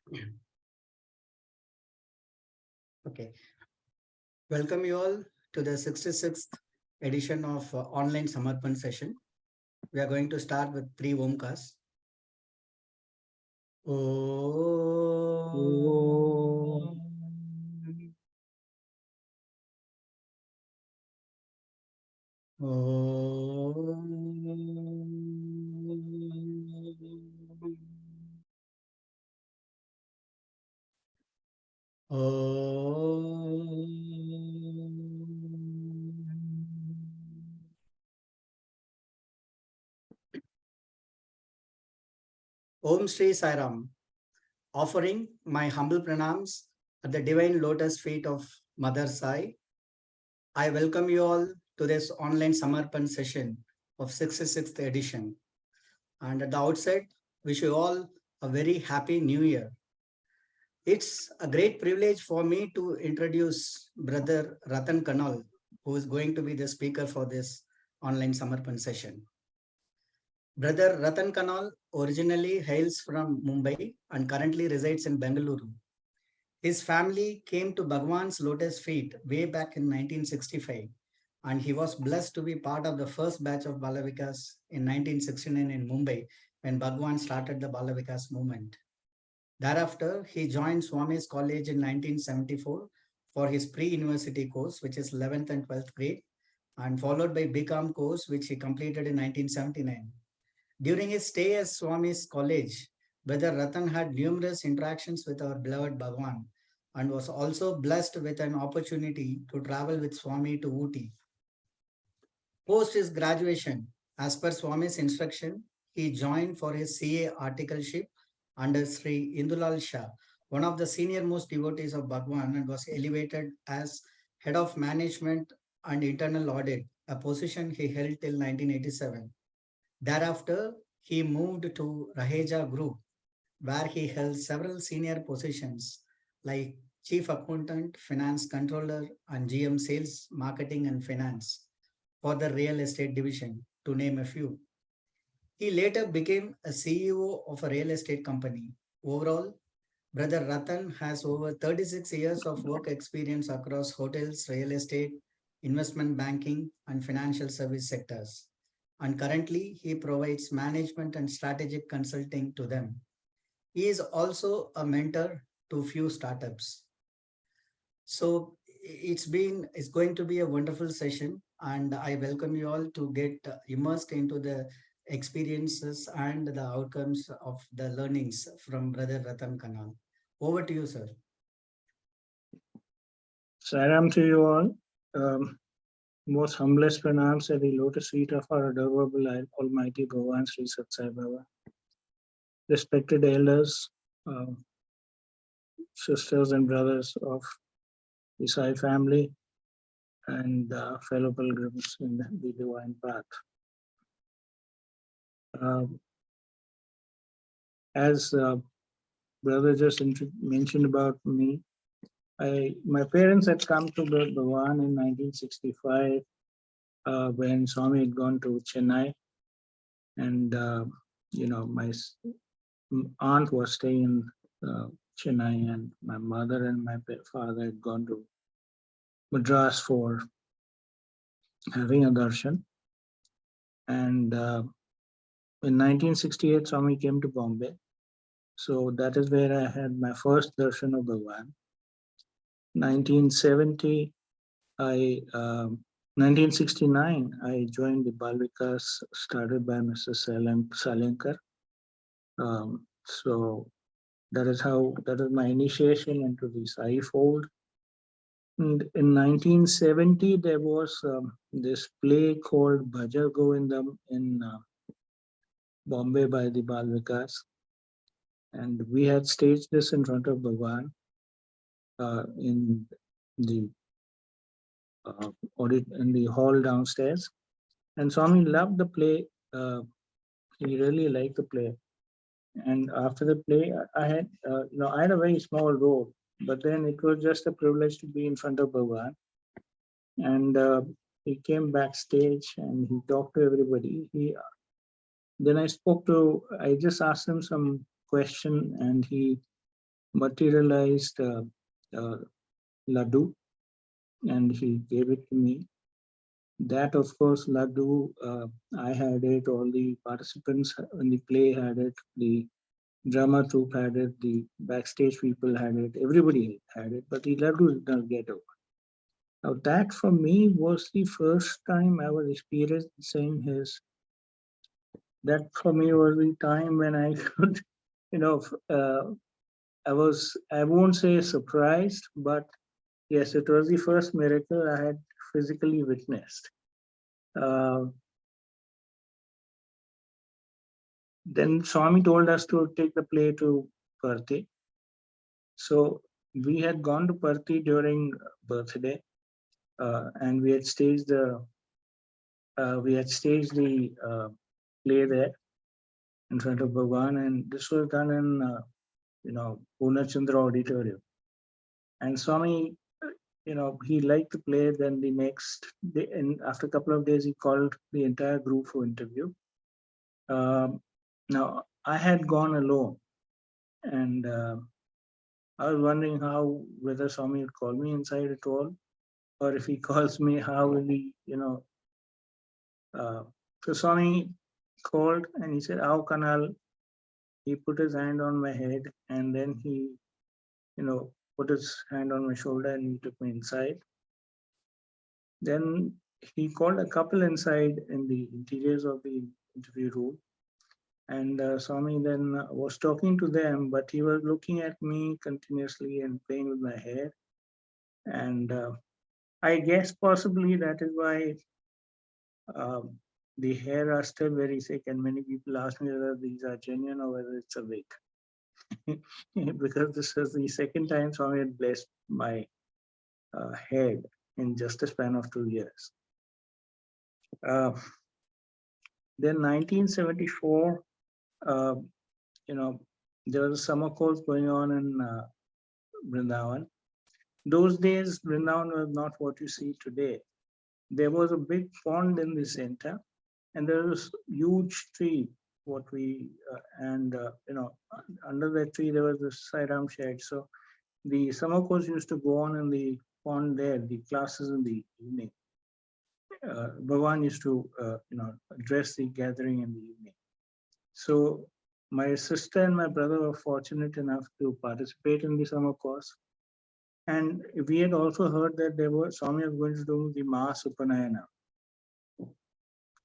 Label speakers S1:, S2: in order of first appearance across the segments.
S1: Okay. Welcome you all to the 66th edition of online Samarpan session. We are going to start with 3 Omkas. Om. Om Shri Sairam. Offering my humble pranams at the divine lotus feet of Mother Sai. I welcome you all to this online Samarpan session of 66th edition. And at the outset, wish you all a very happy new year. It's a great privilege for me to introduce Brother Ratan Kanal, who is going to be the speaker for this online Samarpan session. Brother Ratan Kanal originally hails from Mumbai and currently resides in Bengaluru. His family came to Bhagwan's lotus feet way back in 1965, and he was blessed to be part of the first batch of Balavikas in 1969 in Mumbai when Bhagwan started the Balavikas movement. Thereafter, he joined Swami's college in 1974 for his pre-university course, which is 11th and 12th grade, and followed by BCom course, which he completed in 1979. During his stay at Swami's college, Brother Ratan had numerous interactions with our beloved Bhagwan and was also blessed with an opportunity to travel with Swami to Ooty. Post his graduation, as per Swami's instruction, he joined for his CA articleship under Sri Indulal Shah, one of the senior most devotees of Bhagwan, and was elevated as head of management and internal audit, a position he held till 1987. Thereafter, he moved to Raheja Group, where he held several senior positions like Chief Accountant, Finance Controller, and GM Sales, Marketing, and Finance for the real estate division, to name a few. He later became a CEO of a real estate company. Overall, Brother Ratan has over 36 years of work experience across hotels, real estate, investment banking, and financial service sectors. And currently, he provides management and strategic consulting to them. He is also a mentor to few startups. So it's going to be a wonderful session, and I welcome you all to get immersed into the experiences and the outcomes of the learnings from Brother Ratan Kanal. Over to you, sir.
S2: Saram to you all. Most humblest pranams at the lotus feet of our adorable Almighty Bhagavan Sri Satsang Baba. Respected elders, sisters and brothers of the Sai family, and fellow pilgrims in the divine path. As brother just mentioned about me, my parents had come to Bhavan in 1965 when Swami had gone to Chennai, and my aunt was staying in Chennai, and my mother and my father had gone to Madras for having a darshan. And in 1968, Swami came to Bombay. So that is where I had my first darshan of Bhagwan. 1970, 1969, I joined the Balvikas started by Mr. Salenkar. So that is my initiation into the Sai fold. And in 1970, there was this play called Bhajar Govindam in Bombay by the Balvikas. And we had staged this in front of Bhagwan in the in the hall downstairs. And Swami loved the play. He really liked the play. And after the play, I had a very small role, but then it was just a privilege to be in front of Bhagwan. And he came backstage and he talked to everybody. Then I just asked him some question, and he materialized uh, laddu, and he gave it to me. That, of course, laddu, I had it, all the participants in the play had it, the drama troupe had it, the backstage people had it, everybody had it, but the laddu did not get over. Now, that for me was the first time I was experiencing his. That for me was the time when I could, you know, I won't say surprised, but yes, it was the first miracle I had physically witnessed. Uh, then Swami told us to take the play to Perthi. So we had gone to Perthi during birthday, and we had staged the play there in front of Bhagwan, and this was done in Purnachandra Auditorium. And Swami, he liked the play. Then the next day, and after a couple of days, he called the entire group for interview. Now I had gone alone, and I was wondering whether Swami would call me inside at all, or if he calls me, how will he, so Swami called and he said, "How Kanal?" He put his hand on my head, and then he, put his hand on my shoulder and he took me inside. Then he called a couple inside in the interiors of the interview room, and Swami then was talking to them, but he was looking at me continuously and playing with my hair. And I guess possibly that is why um, the hair are still very thick, and many people ask me whether these are genuine or whether it's a wig. Because this is the second time Swami had blessed my head in just a span of 2 years. Uh, then 1974, uh, there was a summer course going on in Vrindavan. Those days, Vrindavan was not what you see today. There was a big pond in the center, and there was a huge tree. Under that tree there was a Sairam shed. So the summer course used to go on in the pond there. The classes in the evening. Bhagwan used to, address the gathering in the evening. So my sister and my brother were fortunate enough to participate in the summer course. And we had also heard that Swami was going to do the Mass Upanayana.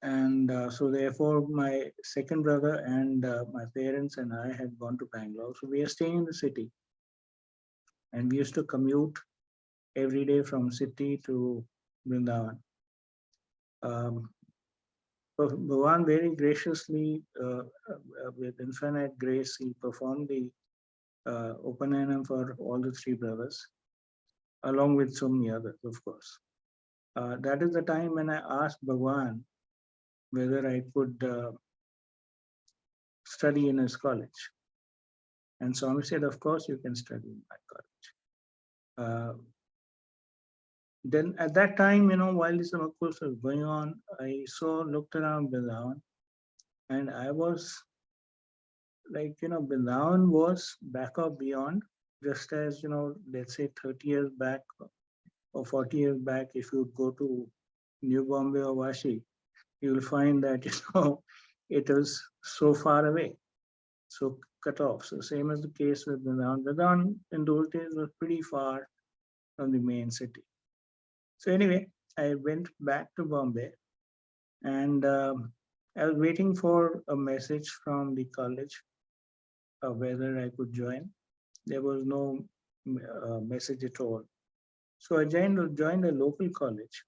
S2: And so therefore my second brother and my parents and I had gone to Bangalore. So we are staying in the city. And we used to commute every day from city to Vrindavan. Bhagwan very graciously, with infinite grace, he performed the Upanayana for all the three brothers, along with so many others, of course. That is the time when I asked Bhagwan whether I could study in his college. And Swami said, of course you can study in my college. Then at that time, while this course was going on, I looked around Vrindavan, and I was like, Vrindavan was back or beyond, just as, let's say 30 years back or 40 years back, if you go to New Bombay or Vashi, you will find that, it was so far away, so cut off. So same as the case with Vrindavan. Vrindavan in those days was pretty far from the main city. So anyway, I went back to Bombay, and I was waiting for a message from the college whether I could join. There was no message at all. So I joined a local college.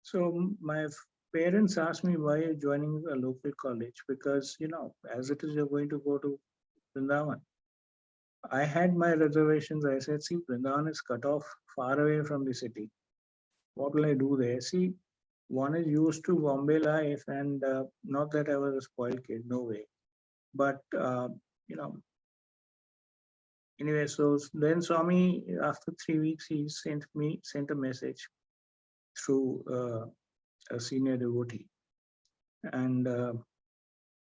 S2: So my parents asked me, why are you joining a local college? Because, as it is, you're going to go to Vrindavan. I had my reservations. I said, see, Vrindavan is cut off far away from the city. What will I do there? See, one is used to Bombay life, and not that I was a spoiled kid, no way. But, anyway, so then Swami, after 3 weeks, he sent a message through a senior devotee. And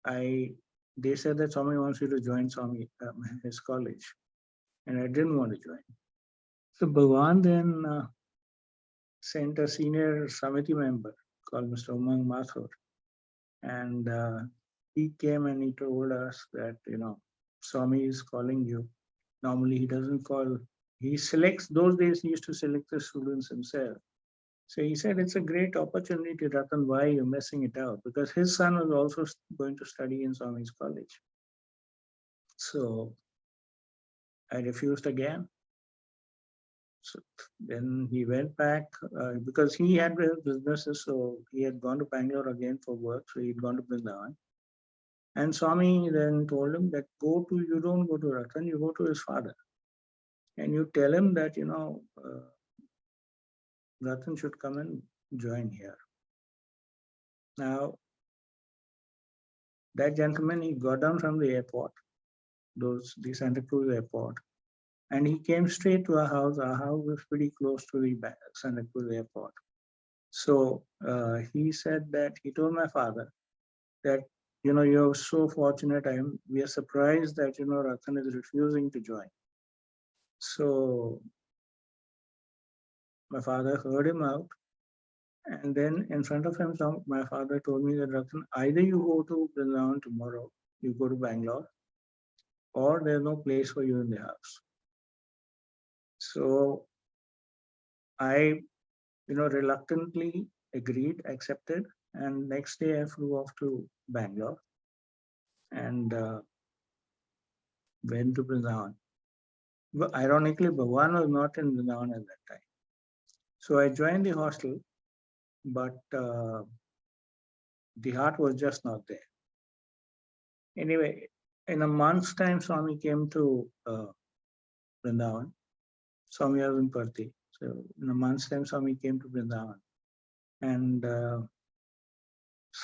S2: they said that Swami wants you to join his college. and I didn't want to join. So Bhagwan then sent a senior Samiti member called Mr. Umang Mathur, and he came and he told us that, Swami is calling you. Normally he doesn't call, he selects, those days he used to select the students himself. So he said, it's a great opportunity, Ratan, why are you messing it out? Because his son was also going to study in Swami's college. So I refused again. So then he went back because he had businesses, so he had gone to Bangalore again for work, so he'd gone to Vrindavan. And Swami then told him that you don't go to Ratan, you go to his father. And you tell him that, Ratan should come and join here. Now, that gentleman, he got down from the airport, the Santa Cruz airport, and he came straight to our house. Our house was pretty close to the Santa Cruz airport. So he said that he told my father that, you're so fortunate. We are surprised that, Ratan is refusing to join. So my father heard him out. And then in front of him, my father told me that, Ratan, either you go to Vrindavan tomorrow, you go to Bangalore, or there's no place for you in the house. So I, reluctantly agreed, accepted. And next day I flew off to Bangalore and went to Vrindavan. But ironically, Bhagwan was not in Vrindavan at that time. So I joined the hostel, but the heart was just not there. Anyway, in a month's time, Swami came to Vrindavan. Swami was in Parthi. So in a month's time, Swami came to Vrindavan. And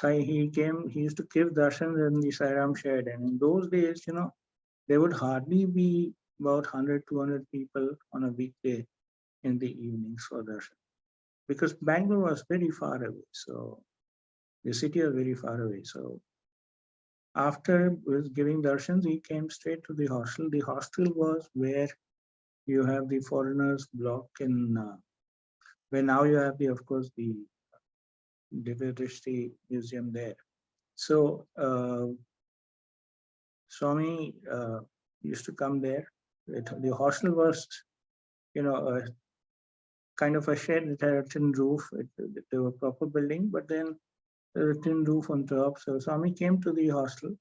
S2: he used to give darshans in the Sairam shed. And in those days, there would hardly be about 100, 200 people on a weekday in the evenings for darshan. Because Bangalore was very far away. So the city was very far away. So after giving darshans, he came straight to the hostel. The hostel was where you have the foreigners block in, where now you have of course, the Diversity Museum there. So Swami used to come there. The hostel was, a kind of a shed. It had a tin roof. It was a proper building, but then there was a tin roof on top. So Swami came to the hostel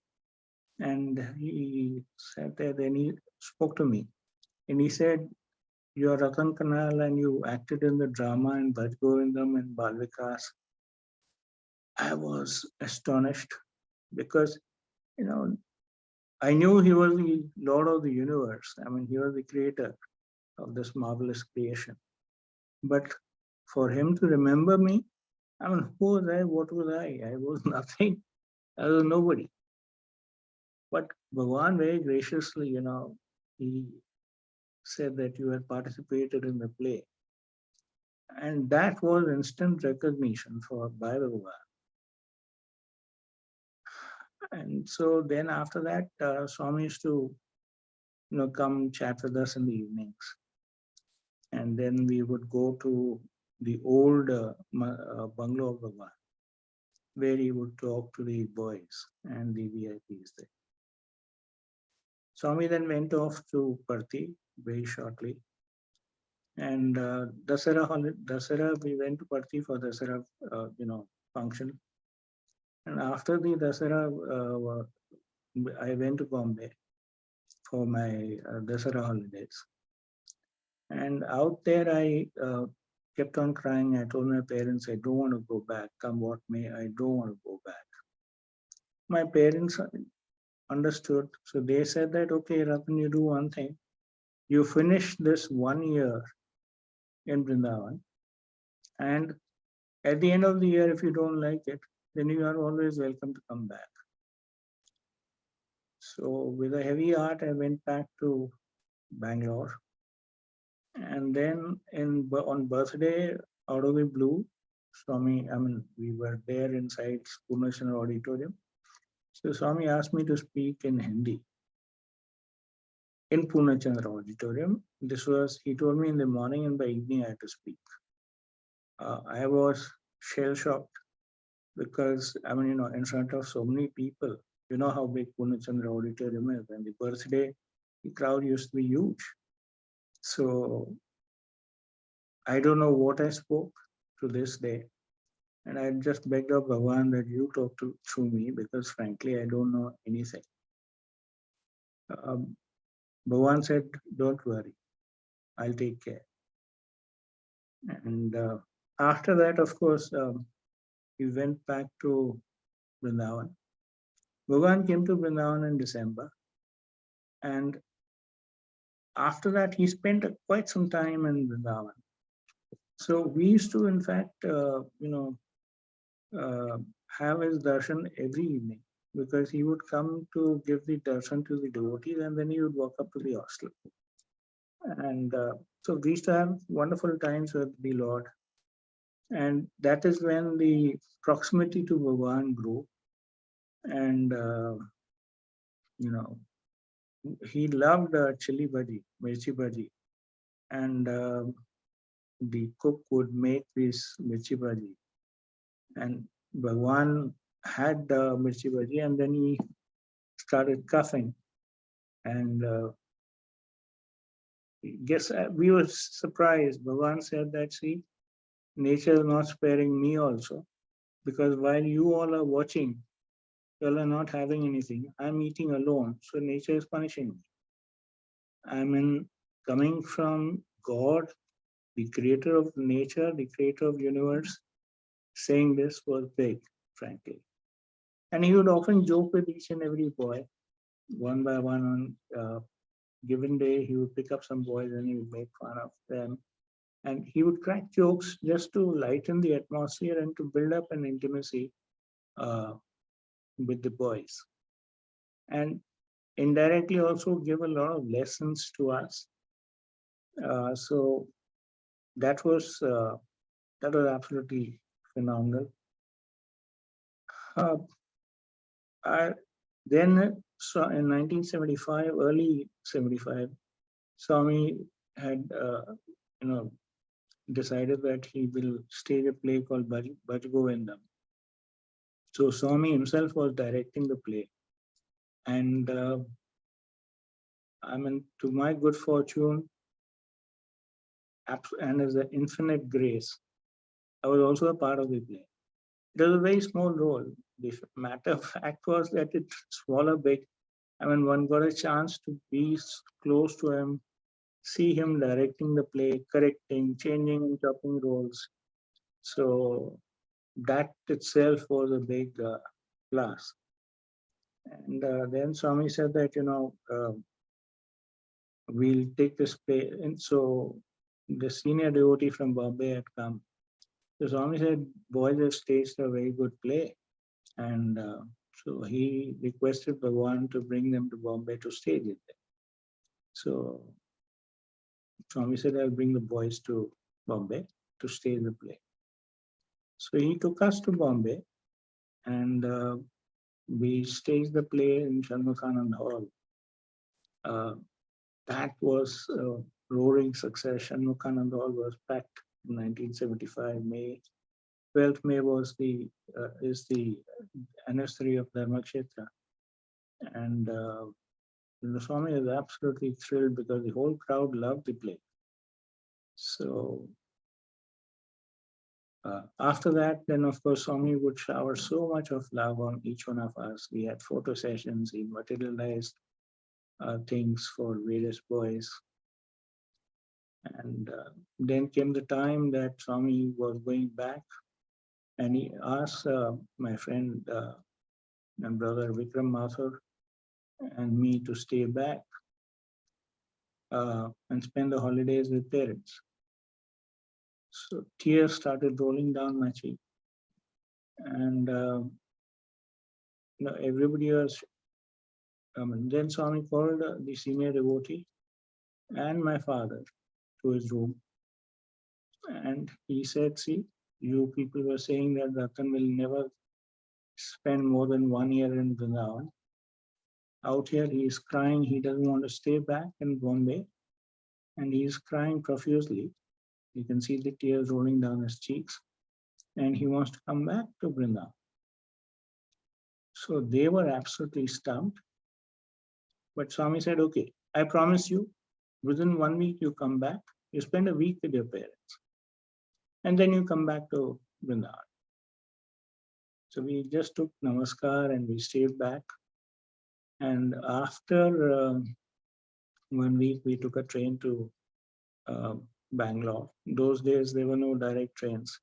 S2: and he sat there. Then he spoke to me and he said, "You are Ratan Kanal and you acted in the drama in Bhaj Govindam and Bal Vikas." I was astonished because, I knew he was the Lord of the universe. I mean, he was the creator of this marvelous creation. But for him to remember me, I mean, who was I? What was I? I was nothing. I was nobody. But Bhagwan very graciously, he said that you had participated in the play. And that was instant recognition by Bhagwan. And so then after that, Swami used to, come chat with us in the evenings. And then we would go to the old bungalow of Bhagwan, where he would talk to the boys and the VIPs there. Swami then went off to Parthi very shortly. And Dasara, we went to Parthi for Dasara, function. And after the Dasara, I went to Bombay for my Dasara holidays. And out there, I kept on crying. I told my parents, I don't want to go back. Come what may, I don't want to go back. My parents understood. So they said that, okay, Ratan, you do one thing. You finish this 1 year in Vrindavan. And at the end of the year, if you don't like it, then you are always welcome to come back. So with a heavy heart, I went back to Bangalore. And then on birthday, out of the blue, Swami, we were there inside Purnasana Auditorium. So Swami asked me to speak in Hindi. in Purnachandra Auditorium. He told me in the morning, and by evening I had to speak. I was shell shocked because, in front of so many people, you know how big Purnachandra Auditorium is, and the birthday, the crowd used to be huge. So I don't know what I spoke to this day. And I just begged of Bhagavan that you talk through me, because frankly, I don't know anything. Bhagavan said, don't worry, I'll take care. And after that, of course, we went back to Vrindavan. Bhagavan came to Vrindavan in December. And after that, he spent quite some time in Vrindavan. So we used to, in fact, have his darshan every evening, because he would come to give the darshan to the devotees, and then he would walk up to the hostel. And so we used to have wonderful times with the Lord. And that is when the proximity to Bhagavan grew. And, he loved chili bhaji, mirchi bhaji. And the cook would make this mirchi bhaji. And Bhagavan had mirchi bhaji, and then he started coughing. And we were surprised. Bhagavan said that, see, nature is not sparing me also, because while you all are watching, you all are not having anything. I'm eating alone, so nature is punishing me. Coming from God, the creator of nature, the creator of universe, saying this was big, frankly. And he would often joke with each and every boy, one by one. On given day, he would pick up some boys and he would make fun of them. And he would crack jokes just to lighten the atmosphere and to build up an intimacy with the boys. And indirectly also give a lot of lessons to us. So that was absolutely phenomenal. Then, so in 1975, early 75, Swami had decided that he will stage a play called Bhaj Govindam. So Swami himself was directing the play. And to my good fortune and as an infinite grace, I was also a part of the play. It was a very small role. The matter of fact was that it's small or big. One got a chance to be close to him, see him directing the play, correcting, changing and chopping roles. So that itself was a big plus. And then Swami said that, we'll take this play. And so the senior devotee from Bombay had come. So Swami said, boys have staged a very good play. And so he requested Bhagavan to bring them to Bombay to stage it. So Swami said, I'll bring the boys to Bombay to stage the play. So he took us to Bombay, and we staged the play in Shanmukhanand Hall. That was a roaring success. Shanmukhanand Hall was packed in 1975 May. 12th May was is the anniversary of Dharmakshetra. And Swami is absolutely thrilled because the whole crowd loved the play. So after that, then of course, Swami would shower so much of love on each one of us. We had photo sessions, he materialized things for various boys. And then came the time that Swami was going back, and he asked my friend and brother Vikram Mathur and me to stay back and spend the holidays with parents. So tears started rolling down my cheek. And everybody was, then Swami called the senior devotee and my father to his room. And he said, see, you people were saying that Ratan will never spend more than 1 year in Vrindavan. Out here, he is crying. He doesn't want to stay back in Bombay, and he is crying profusely. You can see the tears rolling down his cheeks, and he wants to come back to Vrindavan. So they were absolutely stumped. But Swami said, okay, I promise you, within 1 week you come back, you spend a week with your parents, and then you come back to Vrindavan. So we just took namaskar and we stayed back. And after 1 week, we took a train to uh, Bangalore. Those days, there were no direct trains.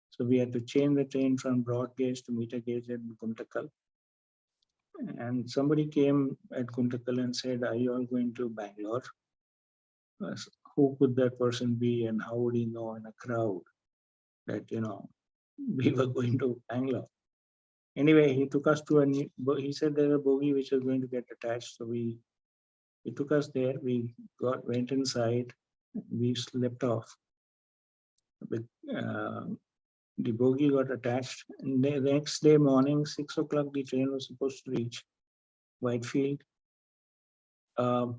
S2: So we had to change the train from broad gauge to meter gauge in Guntakal. And somebody came at Guntakal and said, are you all going to Bangalore? Who could that person be and how would he know in a crowd that, we were going to Bangalore? Anyway, he took us to he said there's a bogie which is going to get attached. So he took us there. We went inside. We slept off. The bogie got attached. And the next day morning, 6 o'clock, the train was supposed to reach Whitefield. The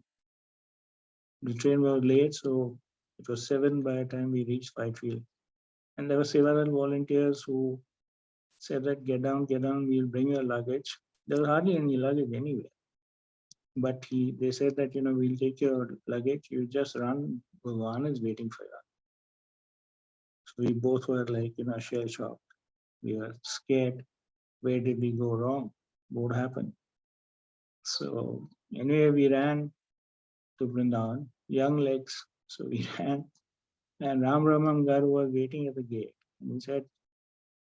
S2: train was late, so it was 7 by the time we reached Whitefield. And there were several volunteers who said that get down, we'll bring your luggage. There was hardly any luggage anyway. But they said that, we'll take your luggage, you just run, Bhagwan is waiting for you. So we both were like, shell shocked. We were scared. Where did we go wrong? What happened? So anyway, we ran to Vrindavan, young legs. So we ran, and Ram Ramam Gar was waiting at the gate. And he said,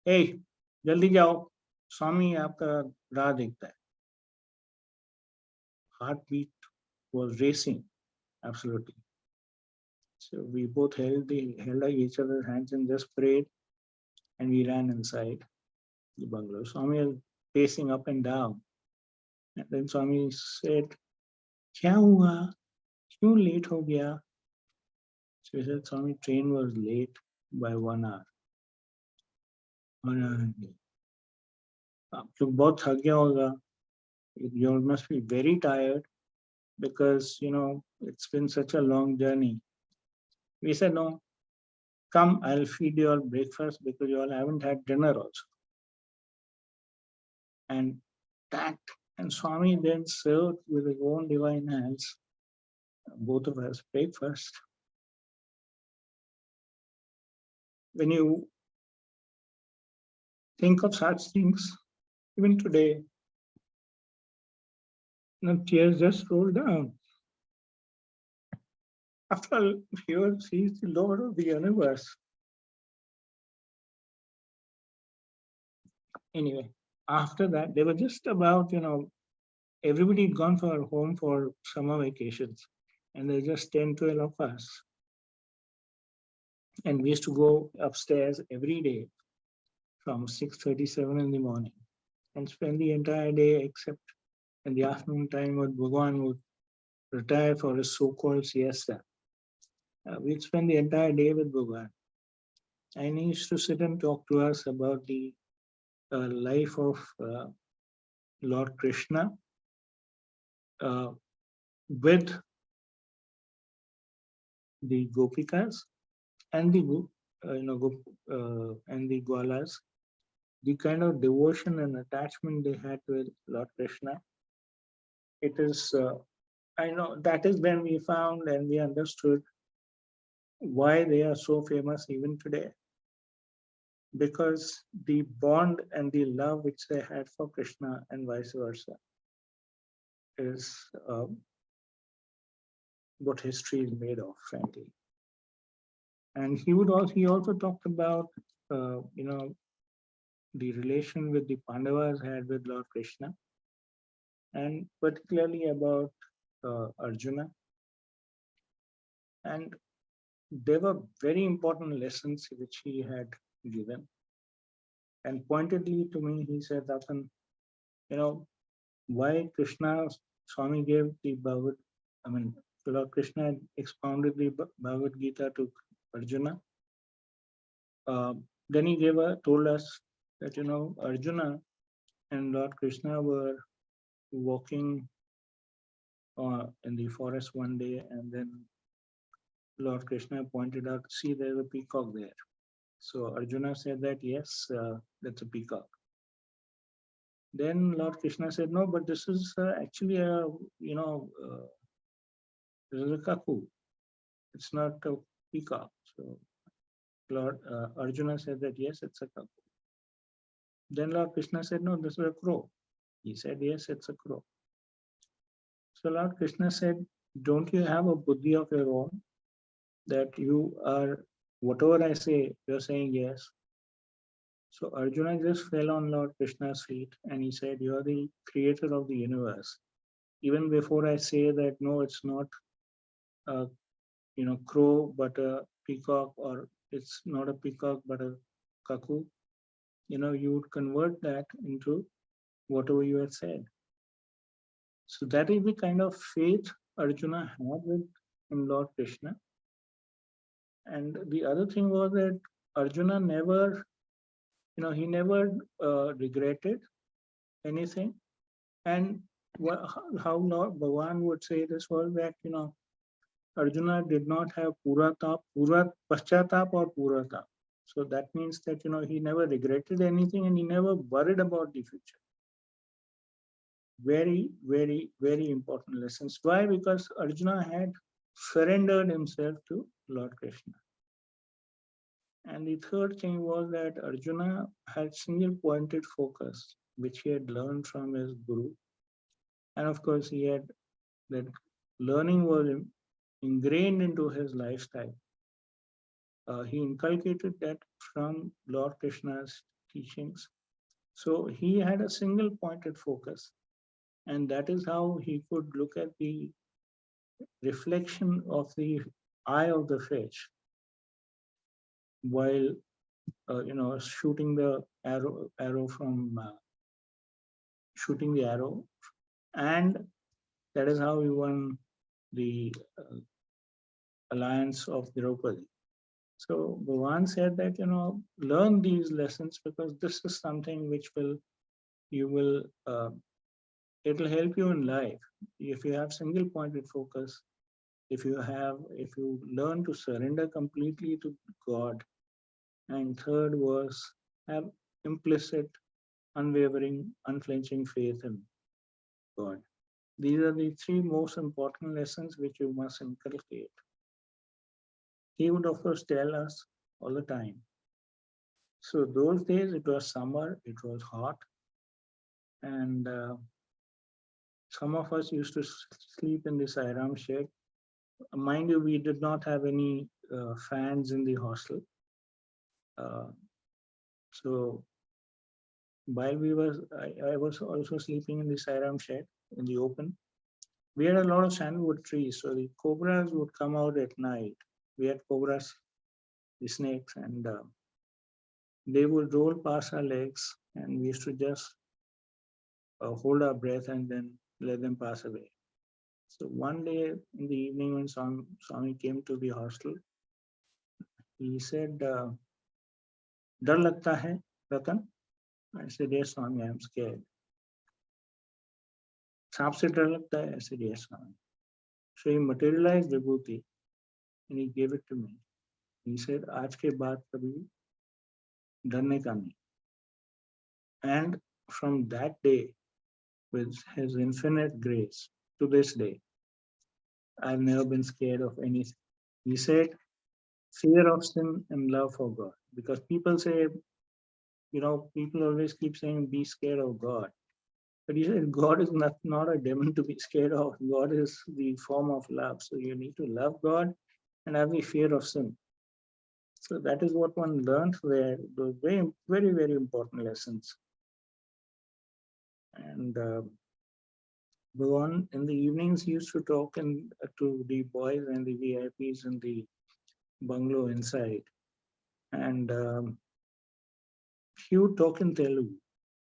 S2: hey, jaldi jao, Swami aapka raah dekhta hai. Heartbeat was racing, absolutely. So we both held each other's hands and just prayed, and we ran inside the bungalow. Swami was pacing up and down. And then Swami said, क्या हुआ? क्यों late हो गया? So he said, Swami, train was late by 1 hour. आप लोग बहुत थक गया होगा. You must be very tired because, it's been such a long journey. We said, no, come, I'll feed you all breakfast because you all haven't had dinner also. And Swami then served with his own divine hands, both of us breakfast. When you think of such things, even today, tears just roll down. After all, here sees the Lord of the universe. Anyway, after that, they were just about, everybody had gone for home for summer vacations, and there's just 10, 12 of us. And we used to go upstairs every day from 6:37 in the morning and spend the entire day, except in the afternoon time when Bhagwan would retire for his so-called siesta. We'd spend the entire day with Bhagwan. And he used to sit and talk to us about the life of Lord Krishna with the Gopikas and the and the Gwalas, the kind of devotion and attachment they had with Lord Krishna. It is, I know that is when we found and we understood why they are so famous even today. Because the bond and the love which they had for Krishna and vice versa is what history is made of, frankly. And he also talked about, the relation with the Pandavas had with Lord Krishna, and particularly about Arjuna. And there were very important lessons which he had given. And pointedly to me, he said, Ratan, why Krishna, Swami gave the Lord Krishna expounded the Bhagavad Gita to Arjuna. Then he told us that, Arjuna and Lord Krishna were walking in the forest one day, and then Lord Krishna pointed out, see, there's a peacock there. So Arjuna said that, yes, that's a peacock. Then Lord Krishna said, no, but this is actually a, this is a cuckoo. It's not a peacock. So Lord Arjuna said that, yes, it's a cuckoo. Then Lord Krishna said, no, this is a crow. He said, yes, it's a crow. So Lord Krishna said, don't you have a buddhi of your own, that you are, whatever I say, you're saying yes. So Arjuna just fell on Lord Krishna's feet and he said, you're the creator of the universe. Even before I say that, no, it's not a crow, but a peacock, or it's not a peacock, but a cuckoo, you would convert that into whatever you had said. So that is the kind of faith Arjuna had in Lord Krishna. And the other thing was that Arjuna never, he never regretted anything. And how Lord Bhagavan would say this was that, Arjuna did not have paschatap or puratap. So that means that, he never regretted anything and he never worried about the future. Very, very, very important lessons. Why? Because Arjuna had surrendered himself to Lord Krishna. And the third thing was that Arjuna had single pointed focus, which he had learned from his guru. And of course, he had that learning was ingrained into his lifestyle. He inculcated that from Lord Krishna's teachings. So he had a single pointed focus. And that is how he could look at the reflection of the eye of the fish while shooting the arrow from shooting the arrow, and that is how he won the alliance of Draupadi. So Bhagavan said that learn these lessons, because this is something which will it'll help you in life if you have single pointed focus. If you learn to surrender completely to God, and third was have implicit, unwavering, unflinching faith in God. These are the three most important lessons which you must inculcate. He would of course tell us all the time. So those days it was summer, it was hot, and some of us used to sleep in this ashram shed. Mind you, we did not have any fans in the hostel. So while I was also sleeping in the ashram shed in the open. We had a lot of sandalwood trees, so the cobras would come out at night. We had cobras, the snakes, and they would roll past our legs, and we used to just hold our breath and then let them pass away. So one day in the evening when Swami came to the hostel, he said, "Dar lagta hai, Ratan?" I said, "Yes, Swami, I'm scared." "Saap se dar lagta hai?" I said, "Yes, Swami." So he materialized vibhuti and he gave it to me. He said, "आज के बाद कभी डरने का नहीं." And from that day, with his infinite grace, to this day, I've never been scared of anything. He said, fear of sin and love for God. Because people say, people always keep saying, be scared of God. But he said, God is not a demon to be scared of. God is the form of love. So you need to love God and have the fear of sin. So that is what one learned there. Those very, very, very important lessons. And Bhavan in the evenings used to talk to the boys and the VIPs in the bungalow inside. And he would talk in Telugu.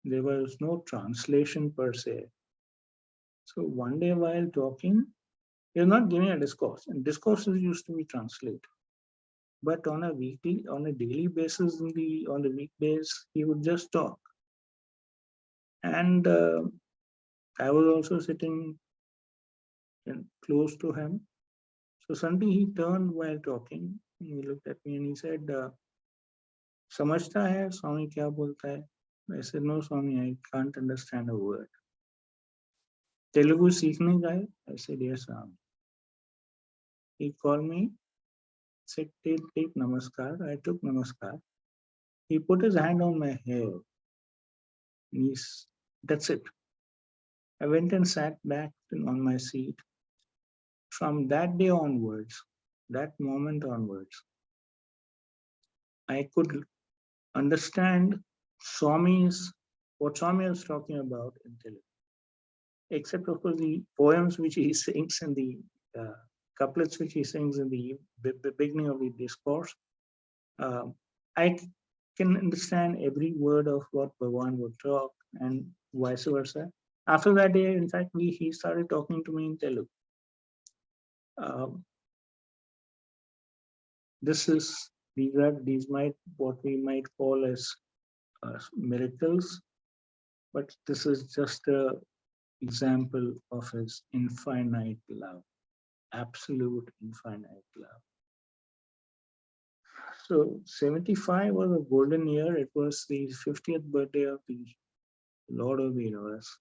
S2: There was no translation per se. So one day while talking, he was not giving a discourse, and discourses used to be translated. But on a daily basis, on the weekdays, he would just talk. And I was also sitting and close to him. So suddenly he turned while talking. He looked at me and he said, "समझता है Swami क्या बोलता है?" I said, "No, Swami, I can't understand a word." "Telugu सीखने का है?" I said, "Yes, Swami." He called me, said, take namaskar. I took namaskar. He put his hand on my hair. And that's it. I went and sat back on my seat. From that day onwards, that moment onwards, I could understand what Swami was talking about in Telugu. Except, of course, the poems which he sings and the couplets which he sings in the beginning of the discourse. I can understand every word of what Bhagavan would talk and vice versa. After that day, in fact, he started talking to me in Telugu. These might what we might call as miracles, but this is just a example of his infinite love, absolute infinite love. So 75 was a golden year. It was the 50th birthday of the Lord of the Universe.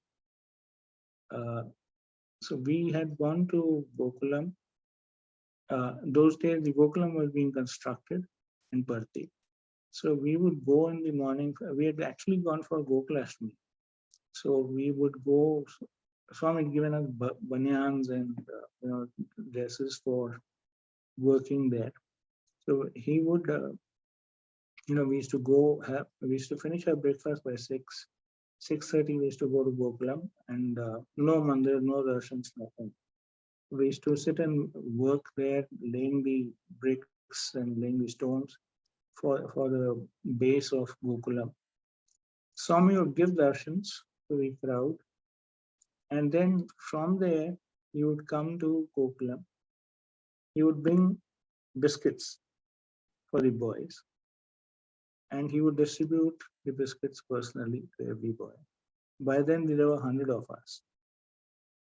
S2: So we had gone to Gokulam. Those days, the Gokulam was being constructed in Parthi. So we would go in the morning. We had actually gone for Gokulashtami. So we would go. Swami had given us banyans and dresses for working there. So he would, we used to we used to finish our breakfast by 6:30. We used to go to Gokulam and no mandir, no darshans, nothing. We used to sit and work there, laying the bricks and laying the stones for the base of Gokulam. Swami would give darshans to the crowd, and then from there he would come to Gokulam. He would bring biscuits for the boys, and he would distribute the biscuits personally to every boy. By then there were 100 of us,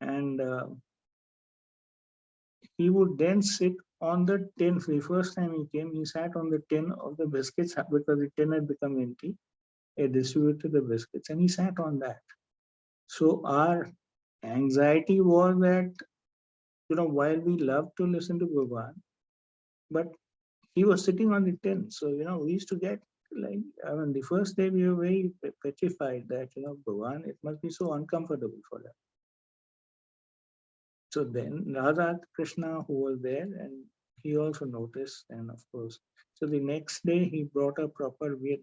S2: and he would then sit on the tin. The first time he came, he sat on the tin of the biscuits because the tin had become empty. He distributed the biscuits and he sat on that. So our anxiety was that, while we loved to listen to Bhagavan, but he was sitting on the tin. So, we used to get the first day we were very petrified that, Bhagavan, it must be so uncomfortable for them. So then Radha Krishna, who was there, and he also noticed, and of course, so the next day he brought a proper, we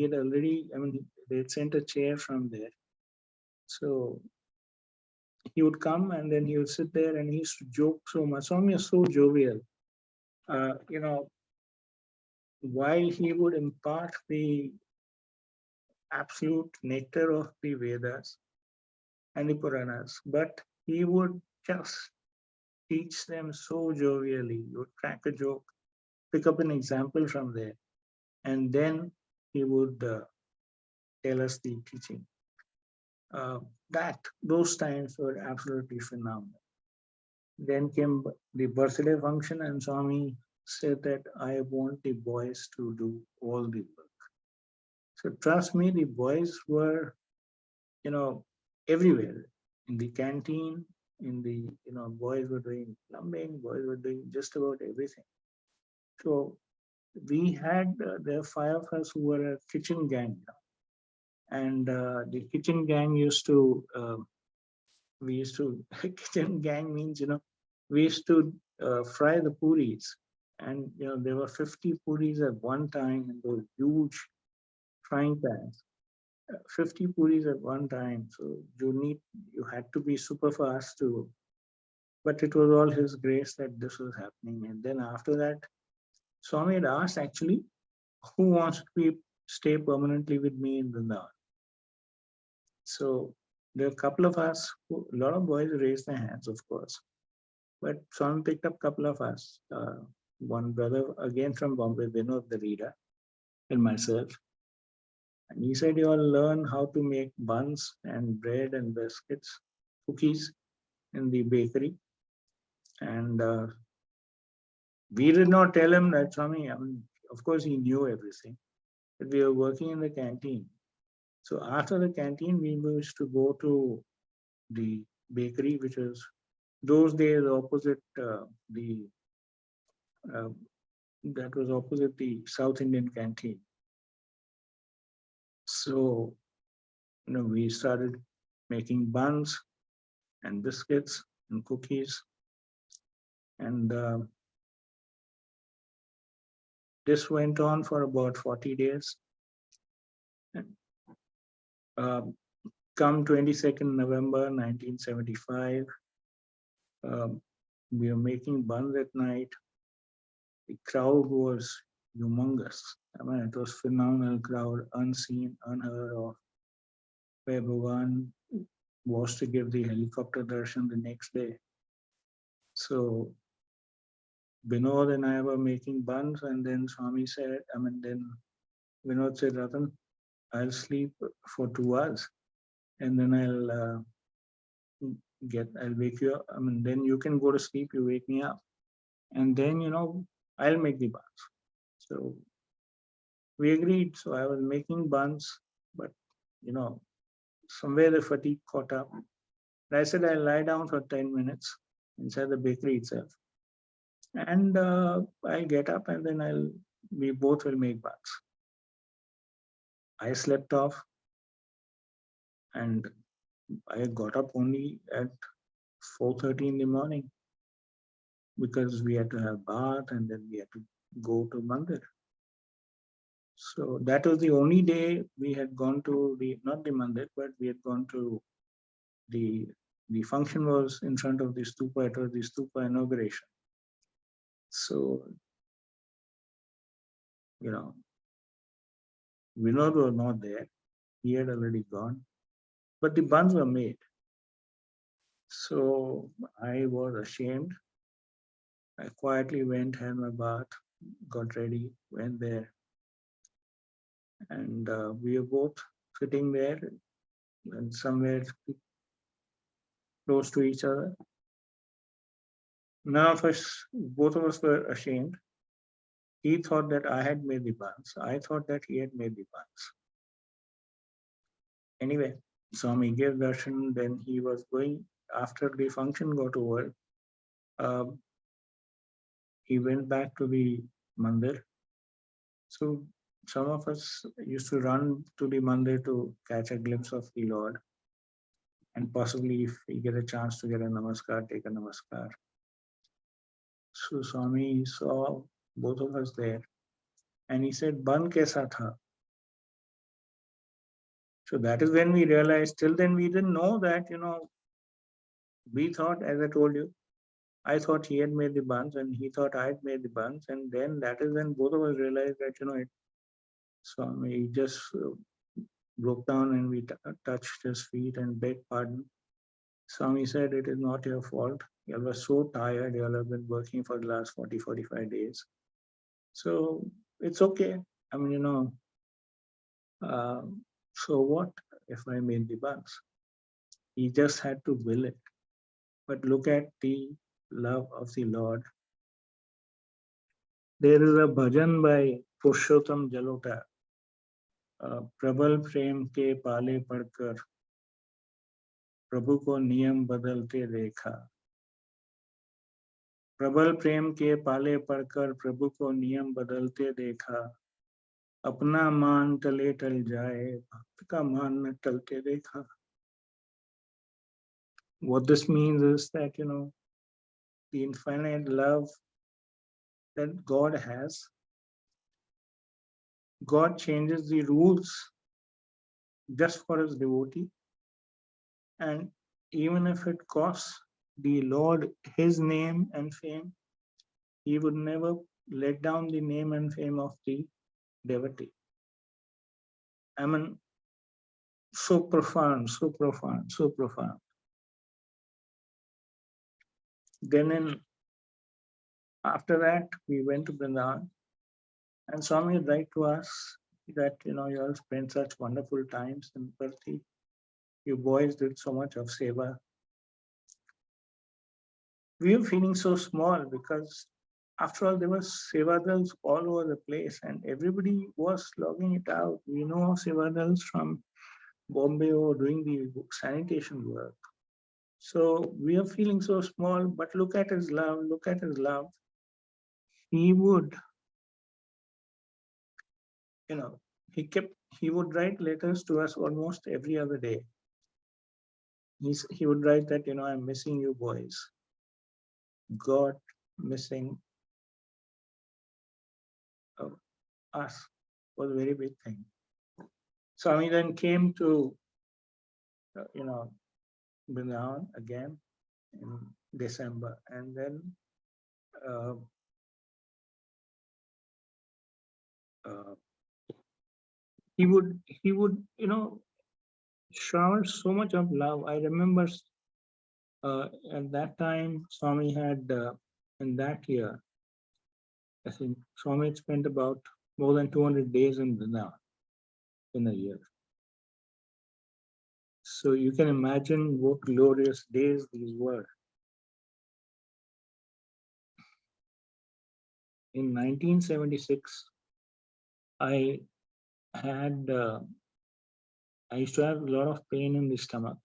S2: had already, they had sent a chair from there. So he would come and then he would sit there and he used to joke so much. Swami is so jovial. While he would impart the absolute nectar of the Vedas and the Puranas, but he would just teach them so jovially. He would crack a joke, pick up an example from there, and then he would tell us the teaching. Those times were absolutely phenomenal. Then came the birthday function, and Swami said that I want the boys to do all the work. So trust me, the boys were, everywhere in the canteen, boys were doing plumbing, boys were doing just about everything. So we had there are 5 of us who were a kitchen gang, and the kitchen gang used to kitchen gang means we used to fry the puris, and there were 50 puris at one time in those huge frying pans. 50 puris at one time, so you had to be super fast to. But it was all his grace that this was happening. And then after that, Swami had asked actually, who wants to stay permanently with me in Vrindavan? So there are a couple of us, a lot of boys raised their hands, of course. But Swami picked up a couple of us. One brother, again from Bombay, Vinod, the leader, and myself. And he said, you all learn how to make buns and bread and biscuits, cookies, in the bakery. And we did not tell him that, Swami, I mean, of course, he knew everything, but we were working in the canteen. So after the canteen, we used to go to the bakery, which was those days opposite the uh, that was opposite the South Indian canteen. So we started making buns and biscuits and cookies, and this went on for about 40 days. And, come 22nd November 1975, we were making buns at night. The crowd was humongous. I mean, it was phenomenal crowd, unseen, unheard of, where Bhagwan was to give the helicopter darshan the next day. So Vinod and I were making buns, and then Swami said, then Vinod said, Ratan, I'll sleep for 2 hours, and then I'll wake you up. Then you can go to sleep, you wake me up, and then, I'll make the buns. So we agreed. So I was making buns, but, somewhere the fatigue caught up. I said, I'll lie down for 10 minutes inside the bakery itself. And I'll get up, and then we both will make buns. I slept off, and I got up only at 4:30 in the morning, because we had to have bath, and then we had to go to mandir. So that was the only day we had gone to not the mandir, but we had gone to the function was in front of the stupa. It was the stupa inauguration. So, Vinod was not there. He had already gone, but the buns were made. So I was ashamed. I quietly went, had my bath, got ready, went there. And we were both sitting there and somewhere close to each other. None of us, both of us were ashamed. He thought that I had made the buns. I thought that he had made the buns. Anyway, Swami gave darshan. Then he was going, after the function got over, he went back to the mandir. So some of us used to run to the mandir to catch a glimpse of the Lord. And possibly if we get a chance to get a namaskar, take a namaskar. So Swami saw both of us there, and he said, "Ban kaisa tha?" So that is when we realized. Till then we didn't know that, we thought, as I told you, I thought he had made the buns and he thought I had made the buns. And then that is when both of us realized that, Swami just broke down, and we touched his feet and begged pardon. Swami said, "It is not your fault. You were so tired. You all have been working for the last 40, 45 days. So it's okay. So what if I made the buns?" He just had to will it. But look at the love of the Lord. There is a bhajan by Purushottam Jalota. प्रबल प्रेम के पाले पढ़कर प्रभु को नियम बदलते देखा. प्रबल प्रेम के पाले पढ़कर प्रभु को नियम बदलते देखा. अपना मान टले टल जाए, भक्त का मान न टलते देखा. What this means is that, the infinite love that God has, God changes the rules just for his devotee. And even if it costs the Lord his name and fame, he would never let down the name and fame of the devotee. So profound, so profound, so profound. Then after that, we went to Vrindavan, and Swami would write to us that, you all spent such wonderful times in Parthi. You boys did so much of seva. we were feeling so small because after all, there were sevadals all over the place and everybody was logging it out. We know sevadals from Bombay who were doing the sanitation work. So we are feeling so small, but look at his love, look at his love. He would, you know, he would write letters to us almost every other day. He would write that, I'm missing you boys. God missing uh, us was a very big thing. Swami then came to, Vrindavan again in December, and then uh, uh, he would shower so much of love. I remember at that time Swami had in that year, I think Swami had spent about more than 200 days in Vrindavan in a year. So you can imagine what glorious days these were. In 1976, I had I used to have a lot of pain in the stomach.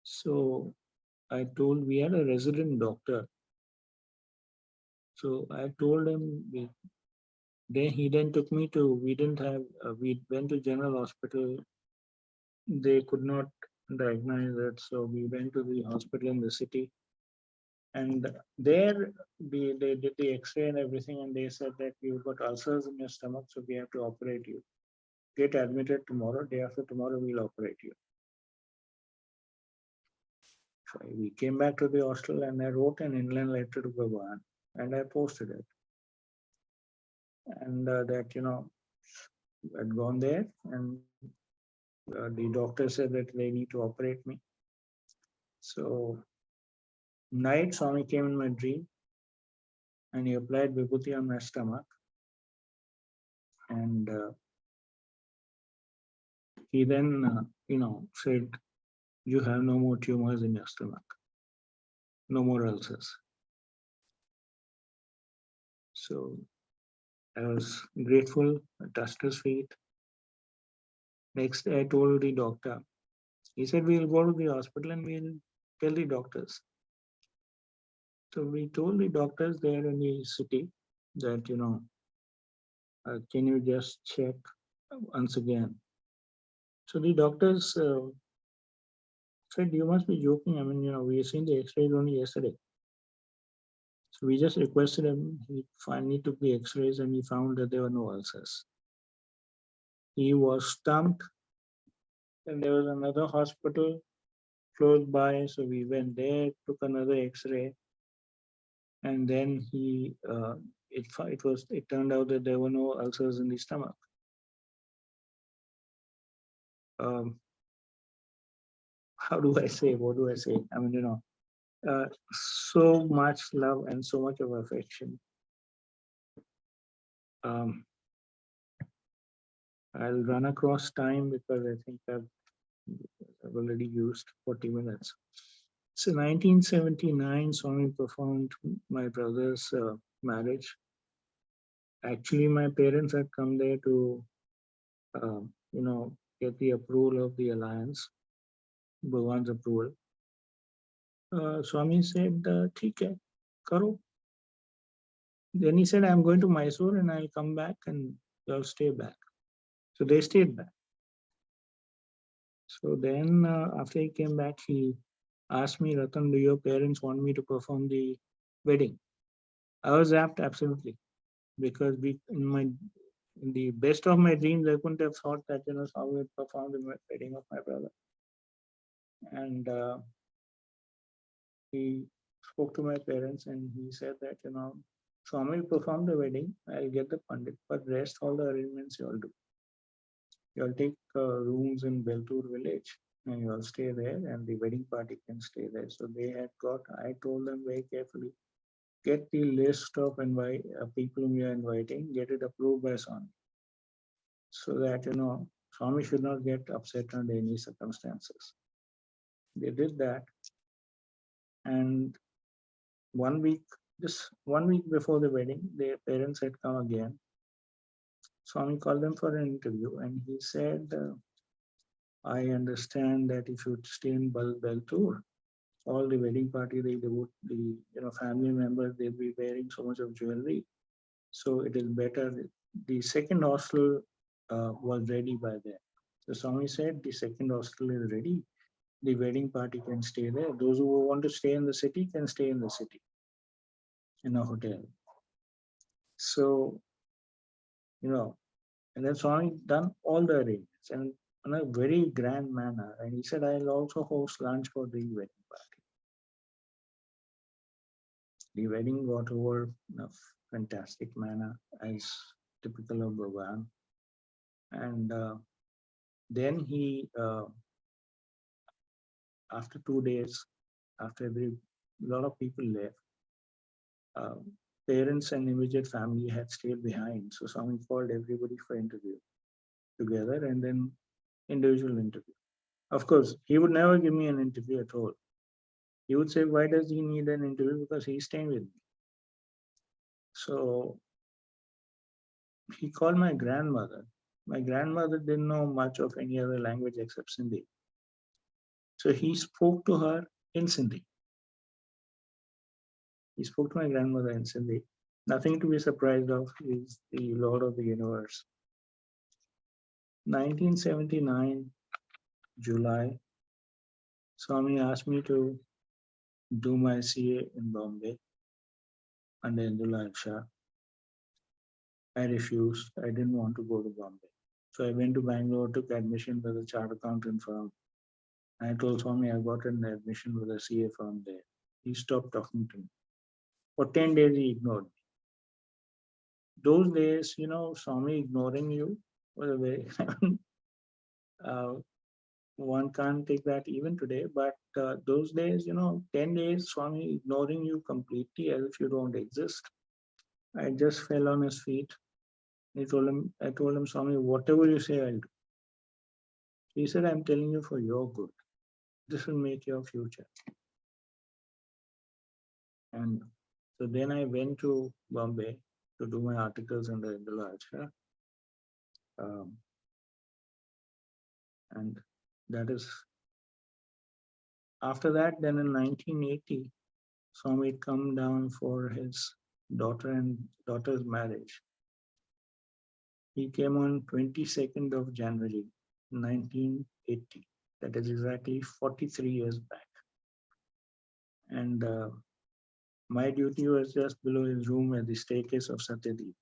S2: So I told we had a resident doctor. So I told him then he then took me to we went to general hospital. They could not diagnose it, so we went to the hospital in the city, and there they did the X-ray and everything, and they said that you've got ulcers in your stomach, so we have to operate you. Get admitted tomorrow. Day after tomorrow, we'll operate you. So we came back to the hostel, and I wrote an inland letter to Bhagwan, and I posted it, and that I'd gone there, and the doctor said that they need to operate me. So night, Swami came in my dream, and he applied vibhuti on my stomach, and he then said, you have no more tumors in your stomach, no more ulcers. So I was grateful. I touched his feet. Next day I told the doctor. He said, we'll go to the hospital and we'll tell the doctors. So we told the doctors there in the city that can you just check once again. So the doctors said, you must be joking. I mean, we seen the X-rays only yesterday. So we just requested him. He finally took the X-rays and he found that there were no ulcers. He was stumped, and there was another hospital close by, so we went there, took another X-ray, and then it turned out that there were no ulcers in the stomach. Um, how do I say? What do I say? I mean, so much love and so much of affection. Um, I'll run across time because I think I've already used 40 minutes. So 1979, Swami performed my brother's marriage. Actually, my parents had come there to, get the approval of the alliance, Bhagwan's approval. Swami said, "ठीक है, karo." Then he said, I'm going to Mysore and I'll come back and you'll stay back. So they stayed back. So then after he came back, he asked me, Ratan, do your parents want me to perform the wedding? I was apt, absolutely, because in the best of my dreams, I couldn't have thought that Swami would perform the wedding of my brother. And he spoke to my parents and he said that Swami will perform the wedding. I'll get the pandit, but rest all the arrangements you all do. You'll take rooms in Beltur village and you'll stay there, and the wedding party can stay there. So they had got. I told them very carefully, get the list of people whom you are inviting, get it approved by Swami, so that Swami should not get upset under any circumstances. They did that, and just 1 week before the wedding, their parents had come again. Swami called them for an interview, and he said, I understand that if you stay in Beltur, all the wedding party, the family members, they'll be wearing so much of jewelry. So it is better. The second hostel was ready by then. So Swami said the second hostel is ready. The wedding party can stay there. Those who want to stay in the city can stay in the city in a hotel. So, and then Swami done all the arrangements and in a very grand manner. And he said, I'll also host lunch for the wedding party. The wedding got over in a fantastic manner as typical of Bhagwan. And then he, after 2 days, after a lot of people left, parents and immediate family had stayed behind. So Swami called everybody for interview together and then individual interview. Of course, he would never give me an interview at all. He would say, why does he need an interview? Because he's staying with me. So he called my grandmother. My grandmother didn't know much of any other language except Sindhi. So he spoke to her in Sindhi. He spoke to my grandmother in Sindhi. Nothing to be surprised of. He's the Lord of the universe. 1979, July, Swami asked me to do my CA in Bombay under Indula Shah. I refused. I didn't want to go to Bombay. So I went to Bangalore, took admission with a chartered accountant firm. I told Swami I got an admission with a CA firm there. He stopped talking to me. For 10 days, he ignored me. Those days, Swami ignoring you was a very, one can't take that even today, but those days, 10 days, Swami ignoring you completely as if you don't exist. I just fell on his feet. I told him, Swami, whatever you say, I'll do. He said, I'm telling you for your good. This will make your future. And so then I went to Bombay to do my articles under Indula Shah. And that is, after that, then in 1980, Swami had come down for his daughter's marriage. He came on 22nd of January, 1980. That is exactly 43 years back. And my duty was just below his room at the staircase of Satyadeep.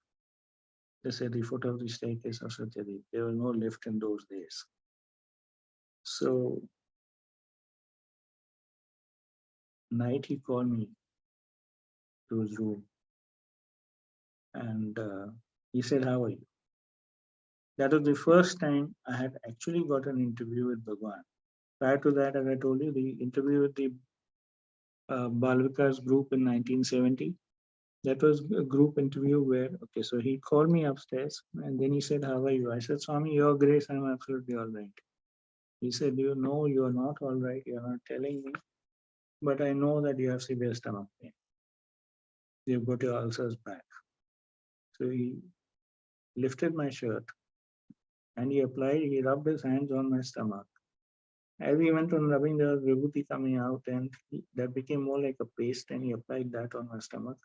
S2: Just at the foot of the staircase of Satyadeep. There was no lift in those days. So, night he called me to his room. And he said, how are you? That was the first time I had actually got an interview with Bhagwan. Prior to that, as I told you, the interview with the Balvikas group in 1970, that was a group interview where, okay, so he called me upstairs and then he said, how are you? I said, Swami, your grace, I'm absolutely all right. He said, you know, you are not all right. You are not telling me, but I know that you have severe stomach pain. You've got your ulcers back. So he lifted my shirt and he rubbed his hands on my stomach. As he went on rubbing, there was vibhuti coming out and that became more like a paste and he applied that on my stomach.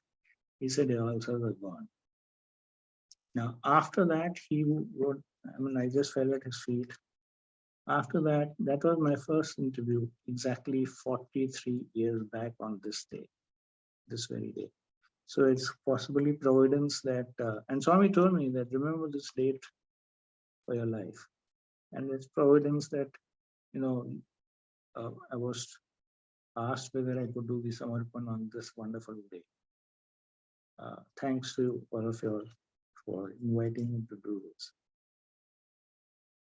S2: He said, your ulcers are gone. Now, after that, I just fell at his feet. After that, that was my first interview, exactly 43 years back on this day, this very day. So it's possibly providence that, and Swami told me that remember this date for your life. And it's providence that, I was asked whether I could do the Samarpan on this wonderful day. Thanks to all of you for inviting me to do this.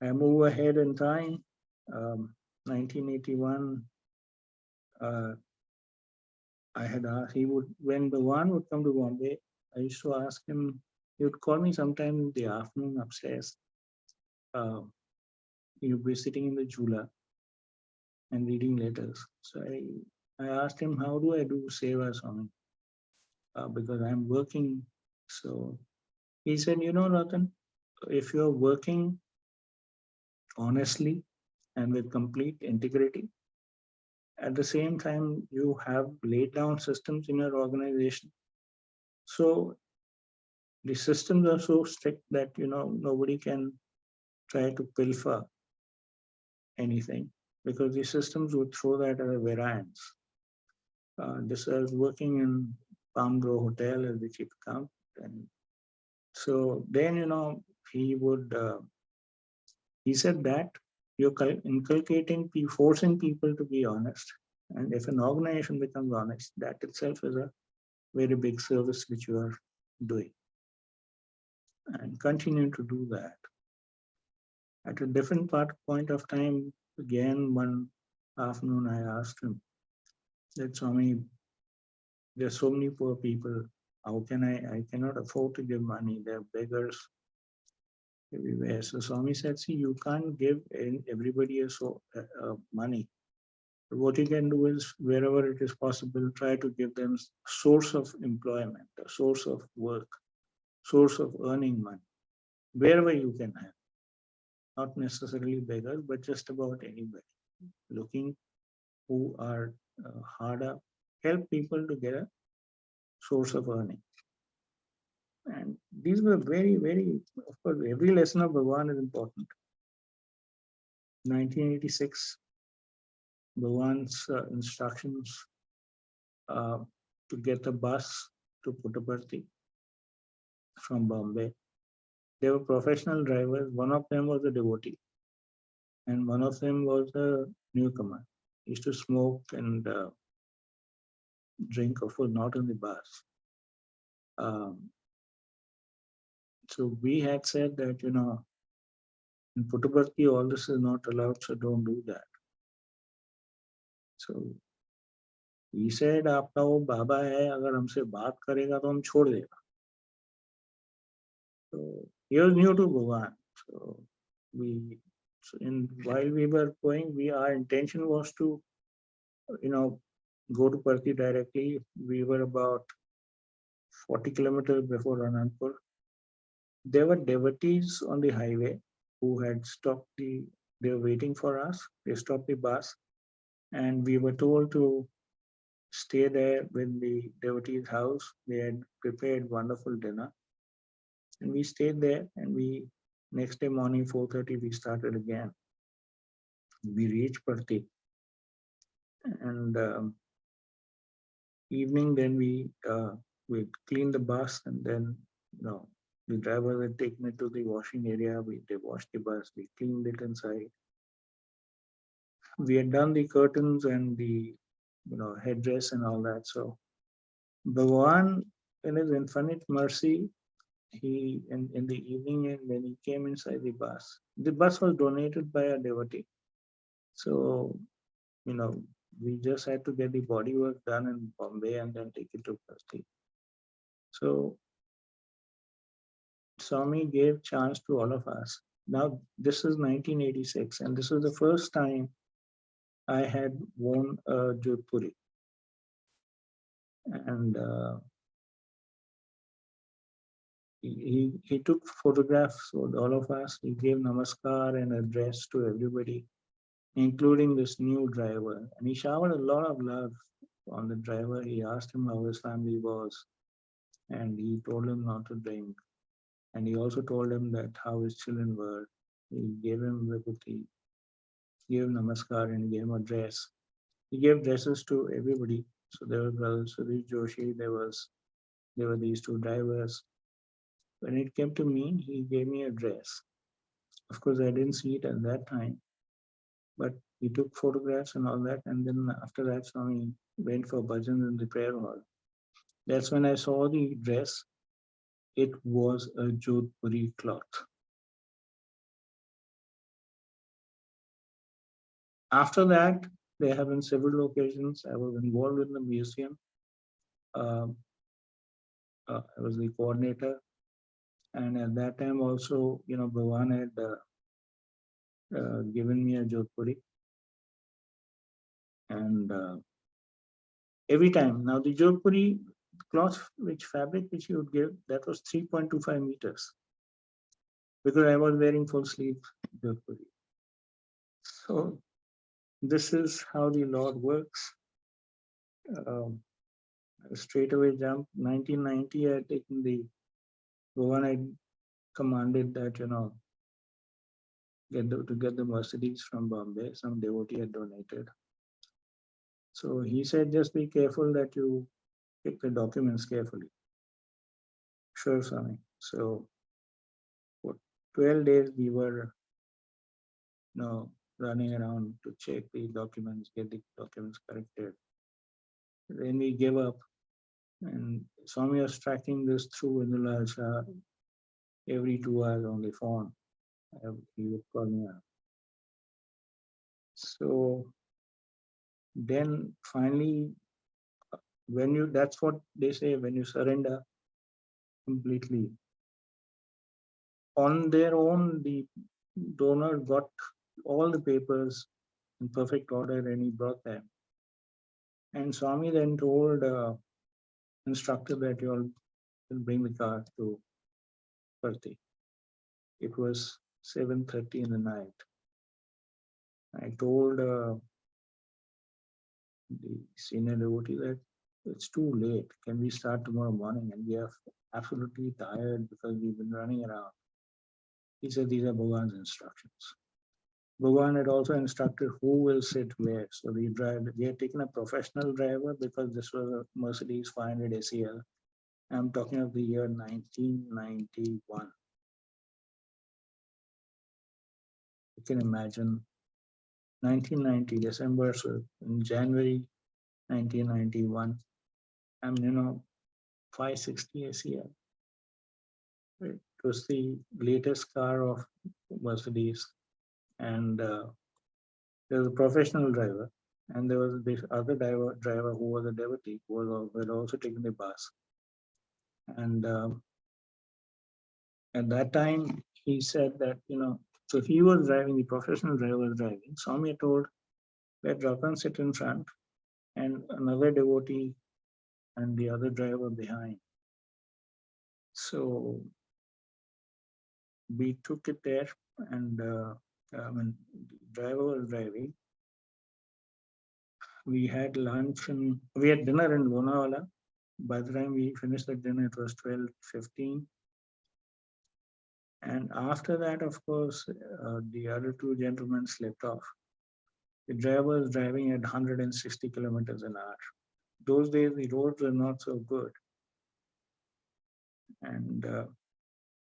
S2: I move ahead in time, 1981, I had asked, when Bhagwan would come to Bombay, I used to ask him, he would call me sometime in the afternoon upstairs. He would be sitting in the Jula and reading letters. So I asked him, how do I do Seva, Swami? because I'm working. So he said, Ratan, if you're working honestly and with complete integrity, at the same time, you have laid down systems in your organization. So the systems are so strict that, nobody can try to pilfer anything because the systems would throw that as a variance. This was working in Palm Grove Hotel as the chief accountant. And so then, he said that you're inculcating, forcing people to be honest. And if an organization becomes honest, that itself is a very big service which you are doing. And continue to do that. At a different point of time, again, one afternoon, I asked him that, Swami, there's so many poor people. How can I cannot afford to give money. They're beggars everywhere. So Swami said, see, you can't give everybody money. What you can do is, wherever it is possible, try to give them source of employment, a source of work, source of earning money, wherever you can have. Not necessarily beggars, but just about anybody looking who are hard up, help people to get a source of earning. And these were very, very, of course, every lesson of Bhagavan is important. 1986, Bhagavan's instructions to get a bus to Puttaparthi from Bombay. They were professional drivers. One of them was a devotee, and one of them was a newcomer. He used to smoke and drink, of course, not on the bus. Um, so we had said that, in Puttaparthi, all this is not allowed, so don't do that. So he said, आपका वो बाबा है, अगर हमसे बात करेगा तो हम छोड़ देगा. So he was new to Bhagavan. So while we were going, our intention was to, go to Parthi directly. We were about 40 kilometers before Anandpur. There were devotees on the highway who had they were waiting for us. They stopped the bus, and we were told to stay there with the devotee's house. They had prepared wonderful dinner. And we stayed there, and next day morning, 4:30, we started again. We reached Parthi, and evening, then we cleaned the bus, and then, the driver had taken it to the washing area. They washed the bus, we cleaned it inside. We had done the curtains and the, headdress and all that. So Bhagavan, in his infinite mercy, in the evening, and when he came inside the bus was donated by a devotee. So, we just had to get the body work done in Bombay and then take it to Parthi. So Swami gave chance to all of us. Now this is 1986, and this was the first time I had worn a Jodhpuri. And he took photographs with all of us. He gave namaskar and address to everybody, including this new driver. And he showered a lot of love on the driver. He asked him how his family was, and he told him not to drink. And he also told him that how his children were. He gave him vibhuti, gave namaskar, and gave him a dress. He gave dresses to everybody. So there were brothers Suresh Joshi, there were these two drivers. When it came to me, he gave me a dress. Of course, I didn't see it at that time, but he took photographs and all that. And then after that, Swami went for bhajan in the prayer hall. That's when I saw the dress. It was a Jodhpuri cloth. After that, there have been several occasions. I was involved in the museum. I was the coordinator. And at that time also, Bhavan had given me a Jodhpuri. And every time, now the Jodhpuri, cloth, which fabric which you would give, that was 3.25 meters, because I was wearing full sleeve. So this is how the Lord works. Um, Straight away jump. 1990, I had taken the one I commanded that, to get the Mercedes from Bombay. Some devotee had donated. So he said, just be careful that you pick the documents carefully. Sure, Swami. So for 12 days we were running around to check the documents, get the documents corrected. Then we gave up, and Swami was tracking this through in the Lal Shah every 2 hours on the phone. He would call me up. So then finally, that's what they say, when you surrender completely. On their own, the donor got all the papers in perfect order and he brought them. And Swami then told instructor that you all will bring the car to Parthi. It was 7:30 in the night. I told the senior devotee that it's too late. Can we start tomorrow morning? And we are absolutely tired because we've been running around. He said, these are Bhagwan's instructions. Bhagwan had also instructed who will sit where. So we had taken a professional driver because this was a Mercedes 500 SEL. I'm talking of the year 1991. You can imagine 1990, December, so in January 1991, I'm, 560 SEL. It was the latest car of Mercedes, and there was a professional driver, and there was this other driver who was a devotee who had also taken the bus. And at that time, he said that, so he was driving, the professional driver was driving. Swami told, let Ratan sit in front and another devotee and the other driver behind. So we took it there, and when the driver was driving, we had lunch and we had dinner in Lonavala. By the time we finished the dinner, it was 12:15. And after that, of course, the other two gentlemen slept off. The driver was driving at 160 kilometers an hour. Those days, the roads were not so good. And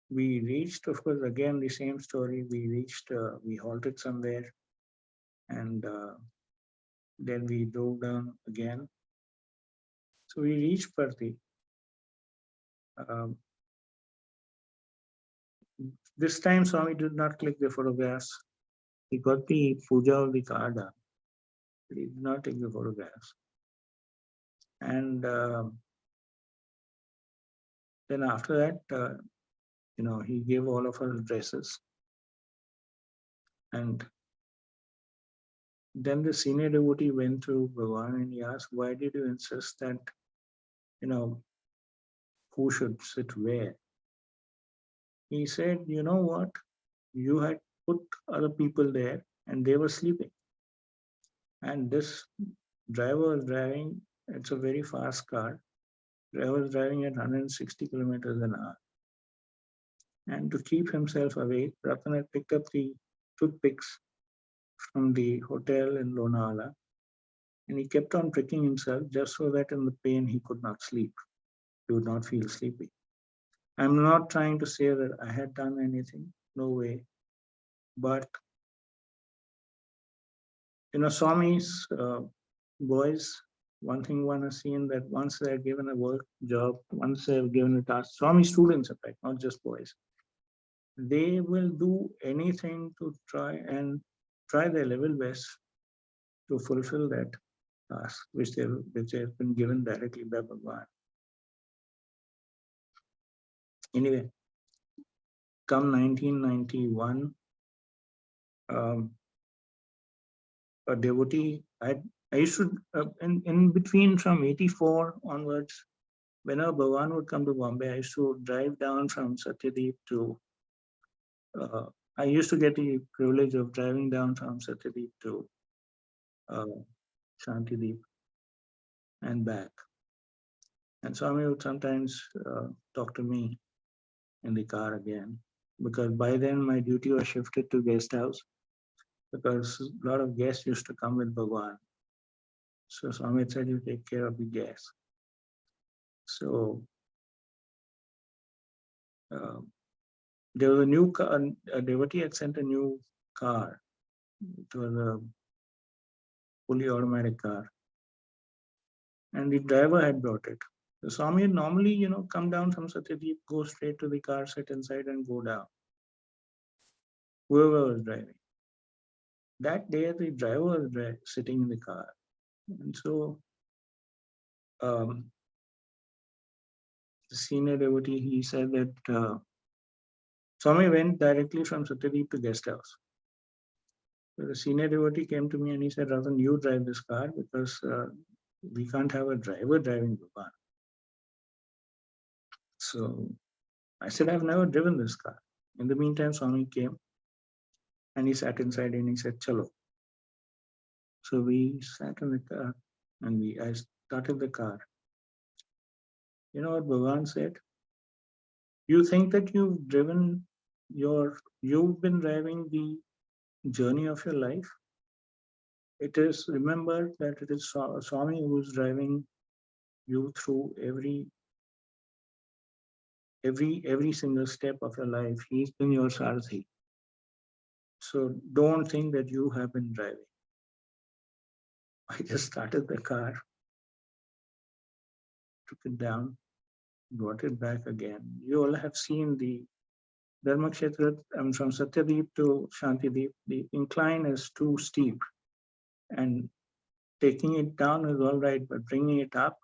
S2: we reached, of course, again, the same story. We halted somewhere, and then we drove down again. So we reached Parthi. This time, Swami did not click the photographs. He got the puja of the car done. He did not take the photographs. And then after that, he gave all of us dresses. And then the senior devotee went to Bhagwan and he asked, why did you insist that, who should sit where? He said, you know what? You had put other people there and they were sleeping. And this driver was driving, it's a very fast car. Driver was driving at 160 kilometers an hour. And to keep himself awake, Ratan had picked up the toothpicks from the hotel in Lonavala, and he kept on pricking himself just so that in the pain he could not sleep. He would not feel sleepy. I'm not trying to say that I had done anything, no way. But, Swami's boys, one thing one has seen that once they're given a work job, once they're given a task, Swami students, in fact, not just boys, they will do anything to try their level best to fulfill that task which have been given directly by Bhagwan. Anyway, come 1991, a devotee, I used to, in between from 84 onwards, whenever Bhavan would come to Bombay, I used to drive down from Satyadeep to, I used to get the privilege of driving down from Satyadeep to uh, Shantideep and back. And Swami would sometimes talk to me in the car again, because by then my duty was shifted to guest house, because a lot of guests used to come with Bhagwan. So Swami said, you take care of the guests. So uh, there was a new car, a devotee had sent a new car. It was a fully automatic car, and the driver had brought it. So Swami had normally, come down from Satyadeep, go straight to the car, sit inside, and go down. Whoever was driving. That day, the driver was sitting in the car, and so um, the senior devotee, he said that Swami went directly from Satyadeep to guest house. So the senior devotee came to me and he said, Ratan, you drive this car, because we can't have a driver driving Bhavan. So I said, I've never driven this car. In the meantime, Swami came and he sat inside and he said, Chalo. So we sat in the car and I started the car. You know what Bhavan said? You think that you've been driving the journey of your life? It is, remember that it is Swami who is driving you through every single step of your life. He's been your Sarthi. So don't think that you have been driving. I just started the car, took it down, brought it back again. You all have seen the Dharmakshetra from Satyadeep to Shantideep. The incline is too steep, and taking it down is all right, but bringing it up,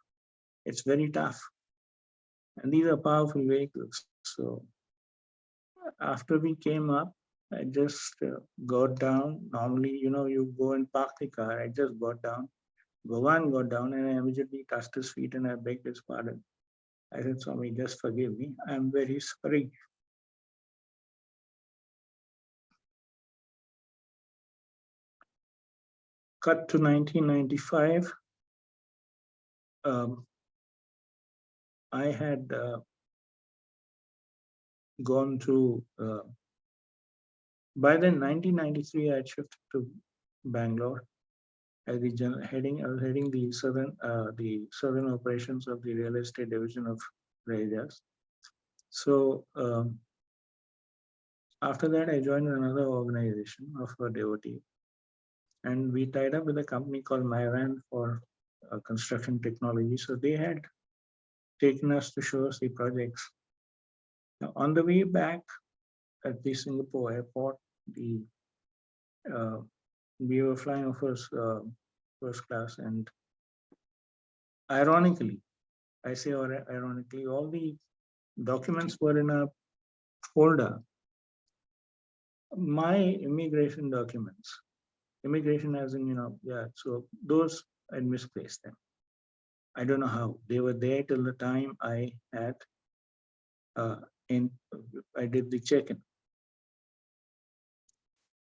S2: it's very tough. And these are powerful vehicles. So after we came up, I just got down. Normally, you go and park the car. I just got down. Bhavan got down and I immediately touched his feet and I begged his pardon. I said, Swami, just forgive me. I'm very sorry. Cut to 1995. I had gone through, by then 1993, I had shifted to Bangalore. I was heading the southern operations of the real estate division of Rajas. So after that, I joined another organization of a devotee, and we tied up with a company called Myran for construction technology. So they had taken us to show us the projects. Now, on the way back at the Singapore airport, we were flying first class, and ironically, I say ironically, all the documents were in a folder. My immigration documents, immigration as in, so those I misplaced them. I don't know how. They were there till the time I had, I did the check-in.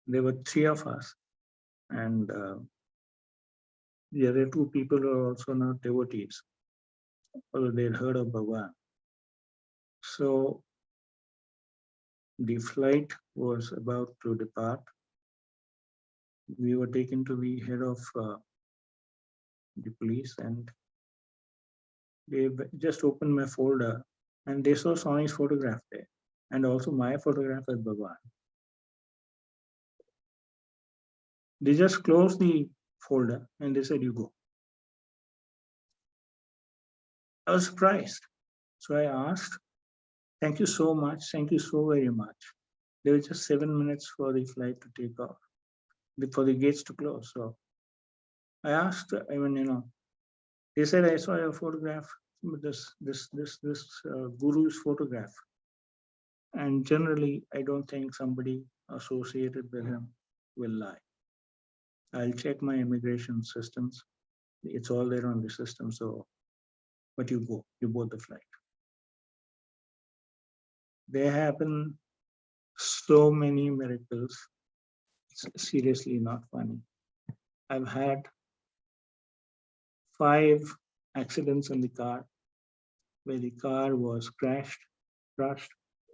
S2: There were 3 of us, and the other 2 people are also not devotees, although they'd heard of Bhagwan. So the flight was about to depart. We were taken to the head of the police, and they just opened my folder and they saw Swami's photograph there, and also my photograph as Bhagwan. They just closed the folder and they said, you go. I was surprised. So I asked, thank you so much. Thank you so very much. There were just 7 minutes for the flight to take off, for the gates to close. So I asked, they said, I saw your photograph, this guru's photograph. And generally, I don't think somebody associated with him will lie. I'll check my immigration systems. It's all there on the system. So but you board the flight. There happen so many miracles. It's seriously not funny. I've had 5 accidents in the car where the car was crushed.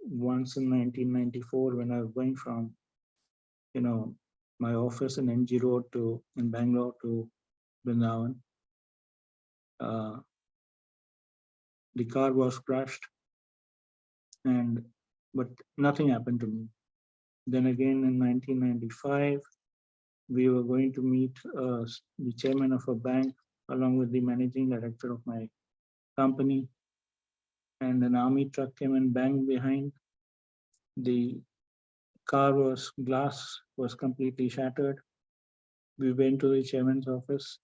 S2: Once in 1994 when I was going from, my office in MG Road in Bangalore to Vrindavan. The car was crushed, but nothing happened to me. Then again in 1995, we were going to meet the chairman of a bank along with the managing director of my company, and an army truck came and banged behind. The glass was completely shattered. We went to the chairman's office.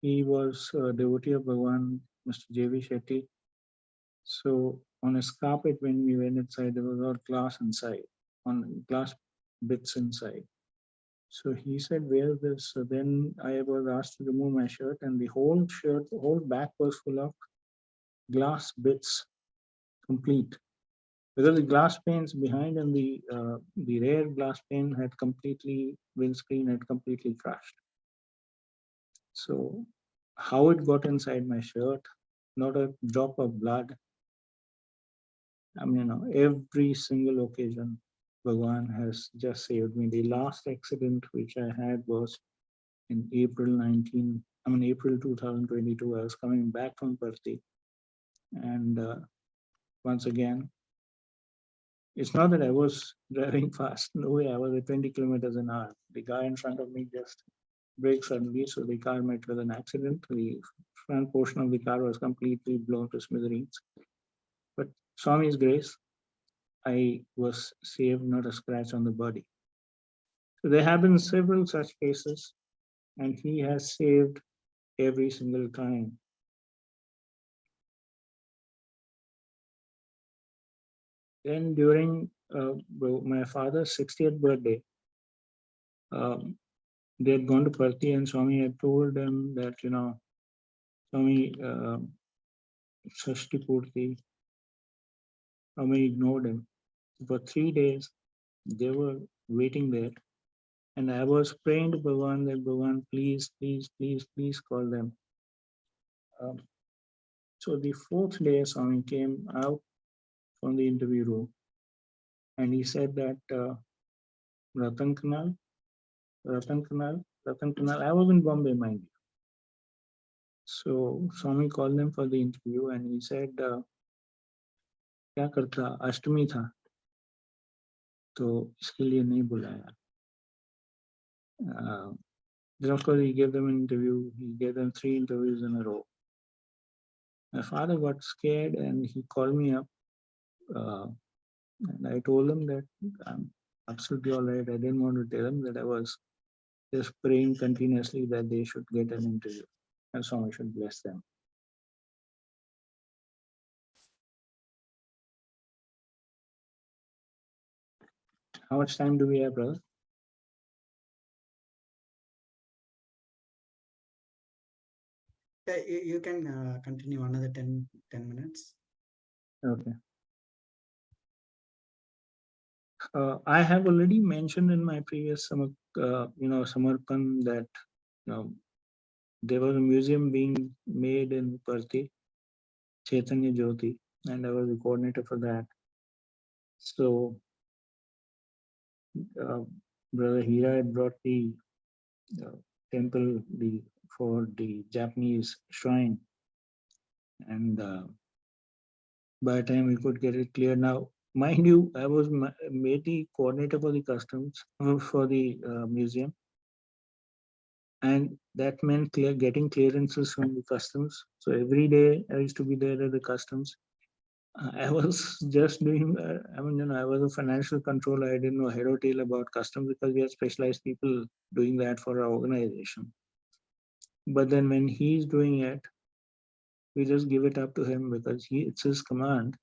S2: He was a devotee of Bhagwan, Mr. J.V. Shetty. So on his carpet, when we went inside, there was all glass inside, on glass bits inside. So he said, "Where is this?" So then I was asked to remove my shirt, and the whole back was full of glass bits, complete. Because the glass panes behind and the rear glass pane windscreen had completely crushed. So how it got inside my shirt, not a drop of blood. I mean, every single occasion, Bhagwan has just saved me. The last accident which I had was in April 2022. I was coming back from Parthi, and once again, it's not that I was driving fast. No way, I was at 20 kilometers an hour. The guy in front of me just braked suddenly, so the car met with an accident. The front portion of the car was completely blown to smithereens. But Swami's grace, I was saved, not a scratch on the body. So there have been several such cases, and he has saved every single time. Then during my father's 60th birthday, they had gone to Parthi, and Swami had told them that, Swami, Shashti Purti, Swami ignored him. For 3 days, they were waiting there. And I was praying to Bhagwan that, Bhagwan, please, please, please, please call them. So the 4th day, Swami came out from the interview room, and he said that Ratan Kanal. I was in Bombay, mind you. So Swami called them for the interview, and he said, क्या करता, अष्टमी था तो इसके लिए नहीं बुलाया. Then of course he gave them an interview. He gave them 3 interviews in a row. My father got scared and he called me up, and I told him that I'm absolutely all right. I didn't want to tell him that I was just praying continuously that they should get an interview and Swami should bless them. How much time do we have, brother?
S1: Yeah, you can continue another 10 minutes.
S2: Okay. I have already mentioned in my previous Samarpan that there was a museum being made in Parthi, Chaitanya Jyoti, and I was the coordinator for that. So Brother Hira had brought the temple for the Japanese shrine, and by the time we could get it clear, now mind you, I was made the coordinator for the customs for the museum, and that meant getting clearances from the customs. So every day I used to be there at the customs. I was just doing, I was a financial controller. I didn't know head or tail about customs because we had specialized people doing that for our organization. But then when he's doing it, we just give it up to him because it's his command.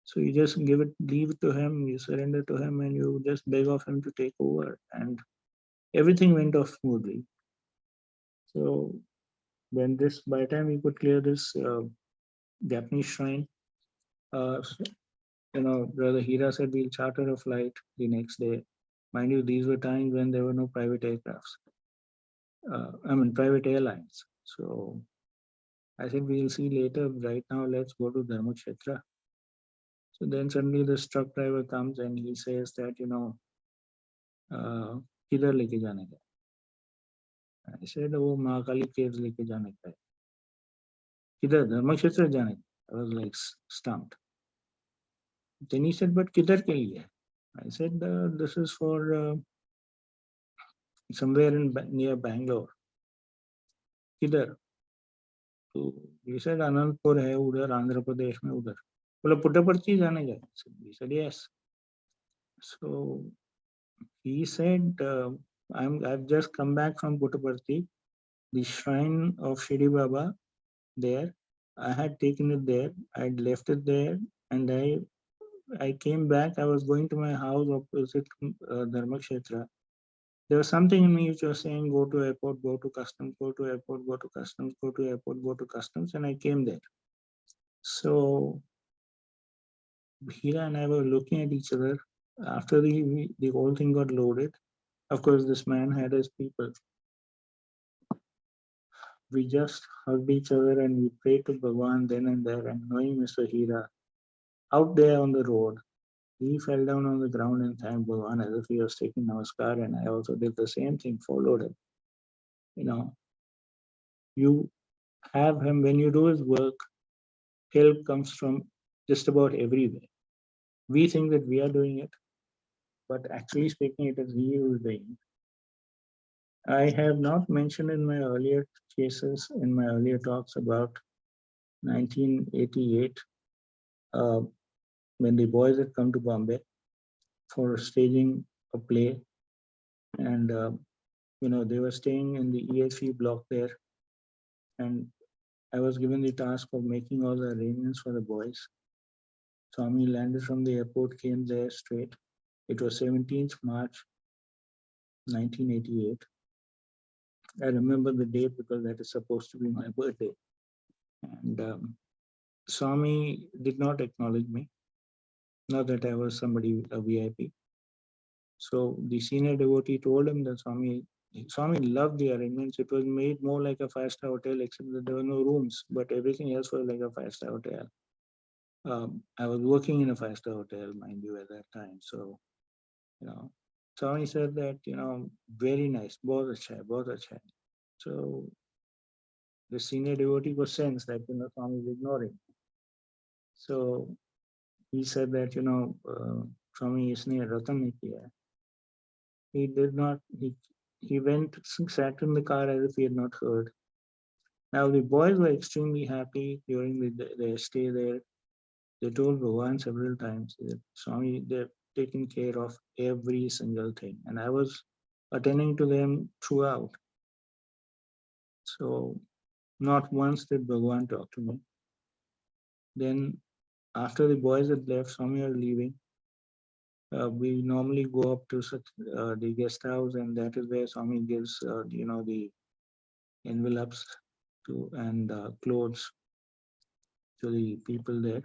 S2: So you just leave it to him, you surrender to him, and you just beg of him to take over. And everything went off smoothly. So When this, by the time we could clear this Japanese shrine, uh, Brother Hira said we'll charter a flight the next day. Mind you, these were times when there were no private aircrafts. Private airlines. So I said, we'll see later. Right now, let's go to Dharmakshetra. So then suddenly the truck driver comes and he says that, किधर लेके जाने का? I said, वो Mahakali caves लेके जाने का है. किधर? धर्मक्षेत्र जाने का? I was like stumped. Then he said, but किधर के लिए? I said, this is for somewhere near Bangalore. किधर? तो he said, अनंतपुर है उधर, आंध्र प्रदेश में उधर. बोला पुट्टपर्थी जाने का? He said, yes. So he said, I've just come back from Puttaparthi, the shrine of Shri Baba there. I had taken it there. I'd left it there, and I came back. I was going to my house opposite Dharmakshetra. There was something in me which was saying, go to airport, go to customs, go to airport, go to customs, go to airport, go to customs, and I came there. So Hira and I were looking at each other. After the whole thing got loaded, of course, this man had his people. We just hugged each other and we prayed to Bhagwan then and there. And knowing Mr. Hira, out there on the road, he fell down on the ground and thanked Bhagwan as if he was taking namaskar. And I also did the same thing, followed him. You have him, when you do his work, help comes from just about everywhere. We think that we are doing it, but actually speaking, it is he who is doing it. I have not mentioned in my earlier cases, in my earlier talks about 1988, when the boys had come to Bombay for staging a play, and they were staying in the ESV block there, and I was given the task of making all the arrangements for the boys. Swami landed from the airport, came there straight. It was 17th March 1988. I remember the date because that is supposed to be my birthday. And Swami did not acknowledge me, not that I was somebody, a VIP. So the senior devotee told him that Swami loved the arrangements. It was made more like a 5-star hotel, except that there were no rooms, but everything else was like a 5-star hotel. I was working in a 5-star hotel, mind you, at that time. So, Swami said that, very nice, bahut acha hai, bahut acha hai. So the senior devotee was sensed that, Swami is ignoring. So he said that, Swami isne Ratan ne kiya hai. He did not, he went, sat in the car as if he had not heard. Now the boys were extremely happy during their stay there. They told Bhagwan several times that Swami, they're taking care of every single thing. And I was attending to them throughout. So not once did Bhagwan talk to me. Then after the boys had left, Swami was leaving. We normally go up to the guest house, and that is where Swami gives, the envelopes and clothes to the people there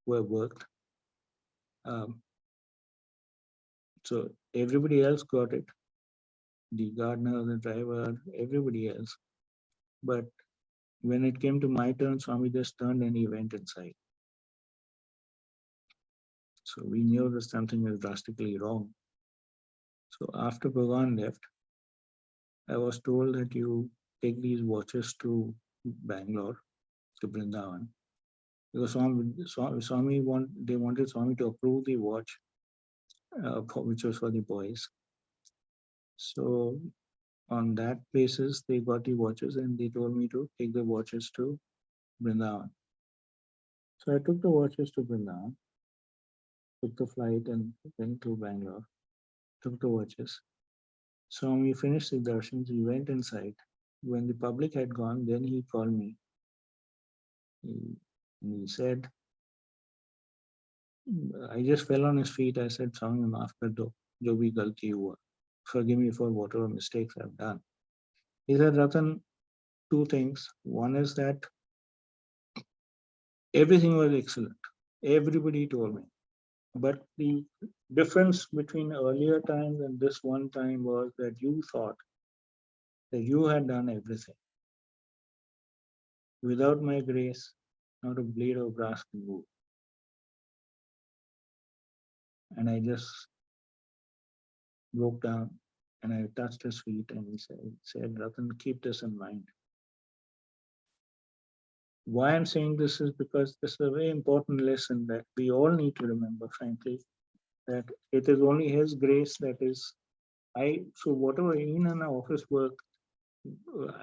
S2: who have worked. So everybody else got it, the gardener, the driver, everybody else. But when it came to my turn, Swami just turned and he went inside. So we knew that something was drastically wrong. So after Bhagwan left, I was told that you take these watches to Bangalore, to Vrindavan. Because Swami they wanted Swami to approve the watch, which was for the boys. So on that basis, they got the watches and they told me to take the watches to Vrindavan. So I took the watches to Vrindavan, took the flight and went to Bangalore, took the watches. Swami finished the darshans, he went inside. When the public had gone, then he called me. He said, I just fell on his feet. I said, Swami, maaf kar do, jo bhi galti hua. Forgive me for whatever mistakes I've done. He said, Ratan, two things. One is that everything was excellent. Everybody told me. But the difference between earlier times and this one time was that you thought that you had done everything. Without my grace, not a blade of grass can move. And I just broke down and I touched his feet and he said, Ratan, keep this in mind. Why I'm saying this is because this is a very important lesson that we all need to remember, frankly, that it is only his grace that is so whatever in an office work,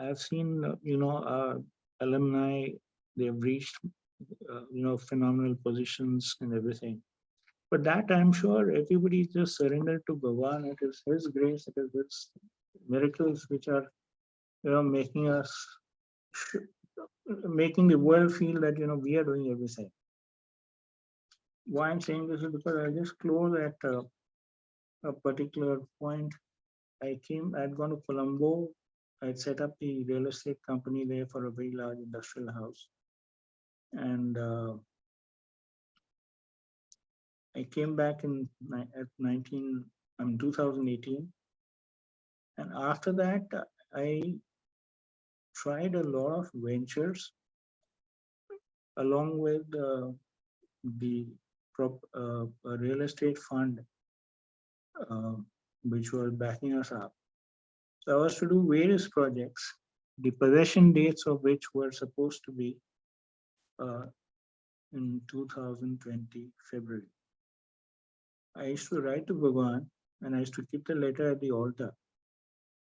S2: I've seen, alumni, they've reached, phenomenal positions and everything. But that I'm sure everybody just surrendered to Bhagavan. It is his grace, it is his miracles which are, making us, making the world feel that, we are doing everything. Why I'm saying this is because I just close at a particular point. I'd gone to Colombo. I'd set up the real estate company there for a very large industrial house. And I came back at 2018. And after that, I tried a lot of ventures along with the real estate fund, which was backing us up. So I was to do various projects, the possession dates of which were supposed to be in 2020 February. I used to write to Bhagavan and I used to keep the letter at the altar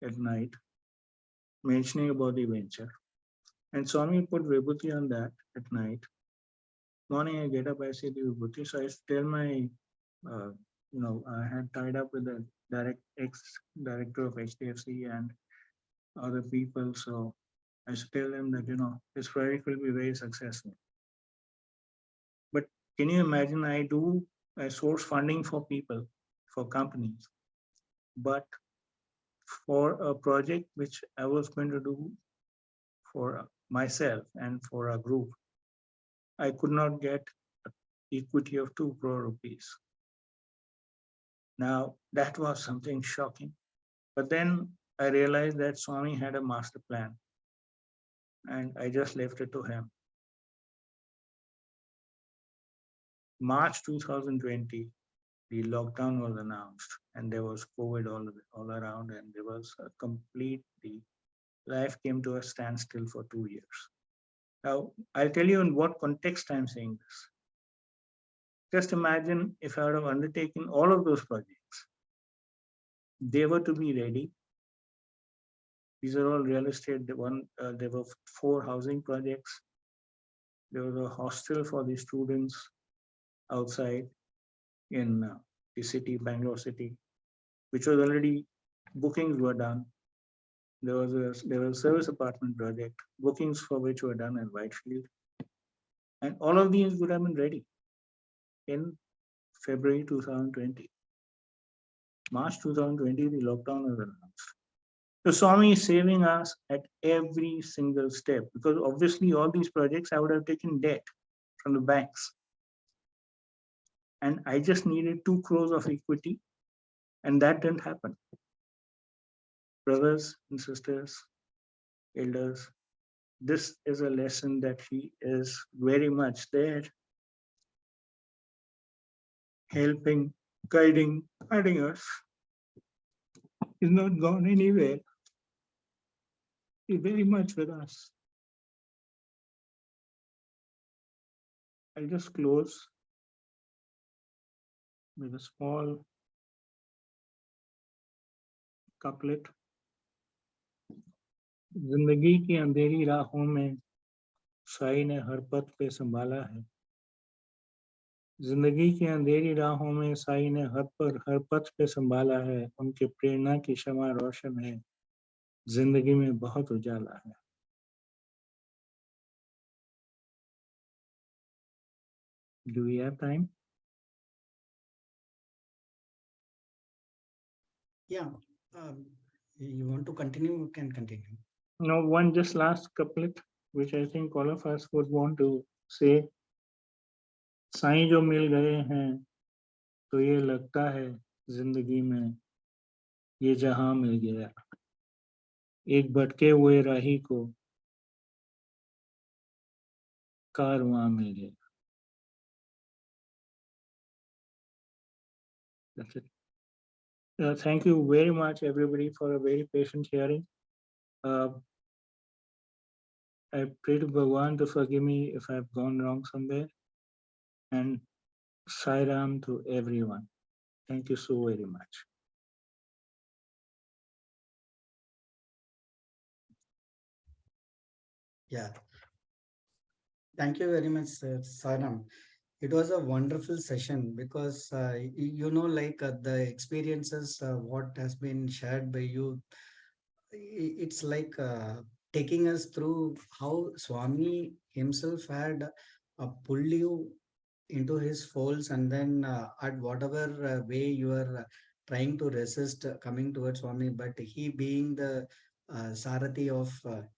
S2: at night, mentioning about the venture. And Swami put Vibhuti on that at night. Morning I get up, I say the Vibhuti. So I used to tell my, I had tied up with the ex-director of HDFC and other people. So I used to tell them that, this project will be very successful. But can you imagine, I source funding for people, for companies, but for a project which I was going to do for myself and for a group, I could not get equity of 2 crore rupees. Now, that was something shocking. But then I realized that Swami had a master plan and I just left it to him. March 2020, the lockdown was announced and there was COVID all around and there was a life came to a standstill for 2 years. Now, I'll tell you in what context I'm saying this. Just imagine if I would have undertaken all of those projects. They were to be ready. These are all real estate. There were 4 housing projects. There was a hostel for the students outside in the city, Bangalore city, which was already, bookings were done. There was a service apartment project, bookings for which were done in Whitefield. And all of these would have been ready in February 2020. March 2020, the lockdown was announced. So Swami is saving us at every single step because obviously all these projects I would have taken debt from the banks. And I just needed 2 crores of equity and that didn't happen. Brothers and sisters, elders, this is a lesson that he is very much there, helping, guiding us. He's not gone anywhere. He's very much with us. I'll just close with a small couplet. जिंदगी की अंधेरी राहों में साई ने हर पथ पे संभाला है. जिंदगी की अंधेरी राहों में साई ने हर पथ पे संभाला है. उनके प्रेरणा की शमा रोशन है. जिंदगी में बहुत उजाला है. Do we have time?
S1: Yeah. You want to continue? You can continue.
S2: one just last couplet, which I think all of us would want to say. Sai जो मिल गए हैं तो ये लगता है जिंदगी में ये जहां मिल गया, एक भटके हुए राही को कारवां मिल गया. That's it. Thank you very much, everybody, for a very patient hearing. Uh, I pray to Bhagwan to forgive me if I've gone wrong somewhere. And Sai Ram to everyone. Thank you so very much.
S1: Yeah. Thank you very much, Saram. It was a wonderful session because like the experiences what has been shared by you, it's like taking us through how Swami himself had pulled you into his folds, and then at whatever way you are trying to resist coming towards Swami, but he being the Sarathi of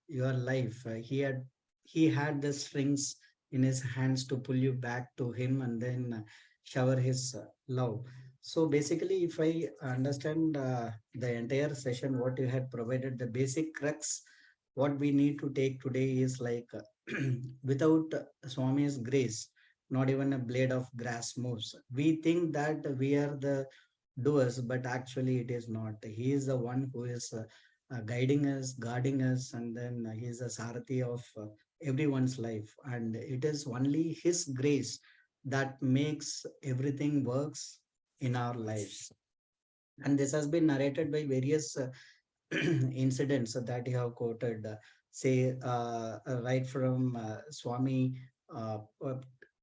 S1: your life, he had the strings in his hands to pull you back to him and then shower his love. So basically, if I understand the entire session, what you had provided, the basic crux, what we need to take today is like without Swami's grace, not even a blade of grass moves. We think that we are the doers, but actually it is not. He is the one who is guiding us, guarding us, and then he is a Sarathi of everyone's life. And it is only his grace that makes everything works in our lives. And this has been narrated by various incidents that you have quoted, say right from Swami uh, uh,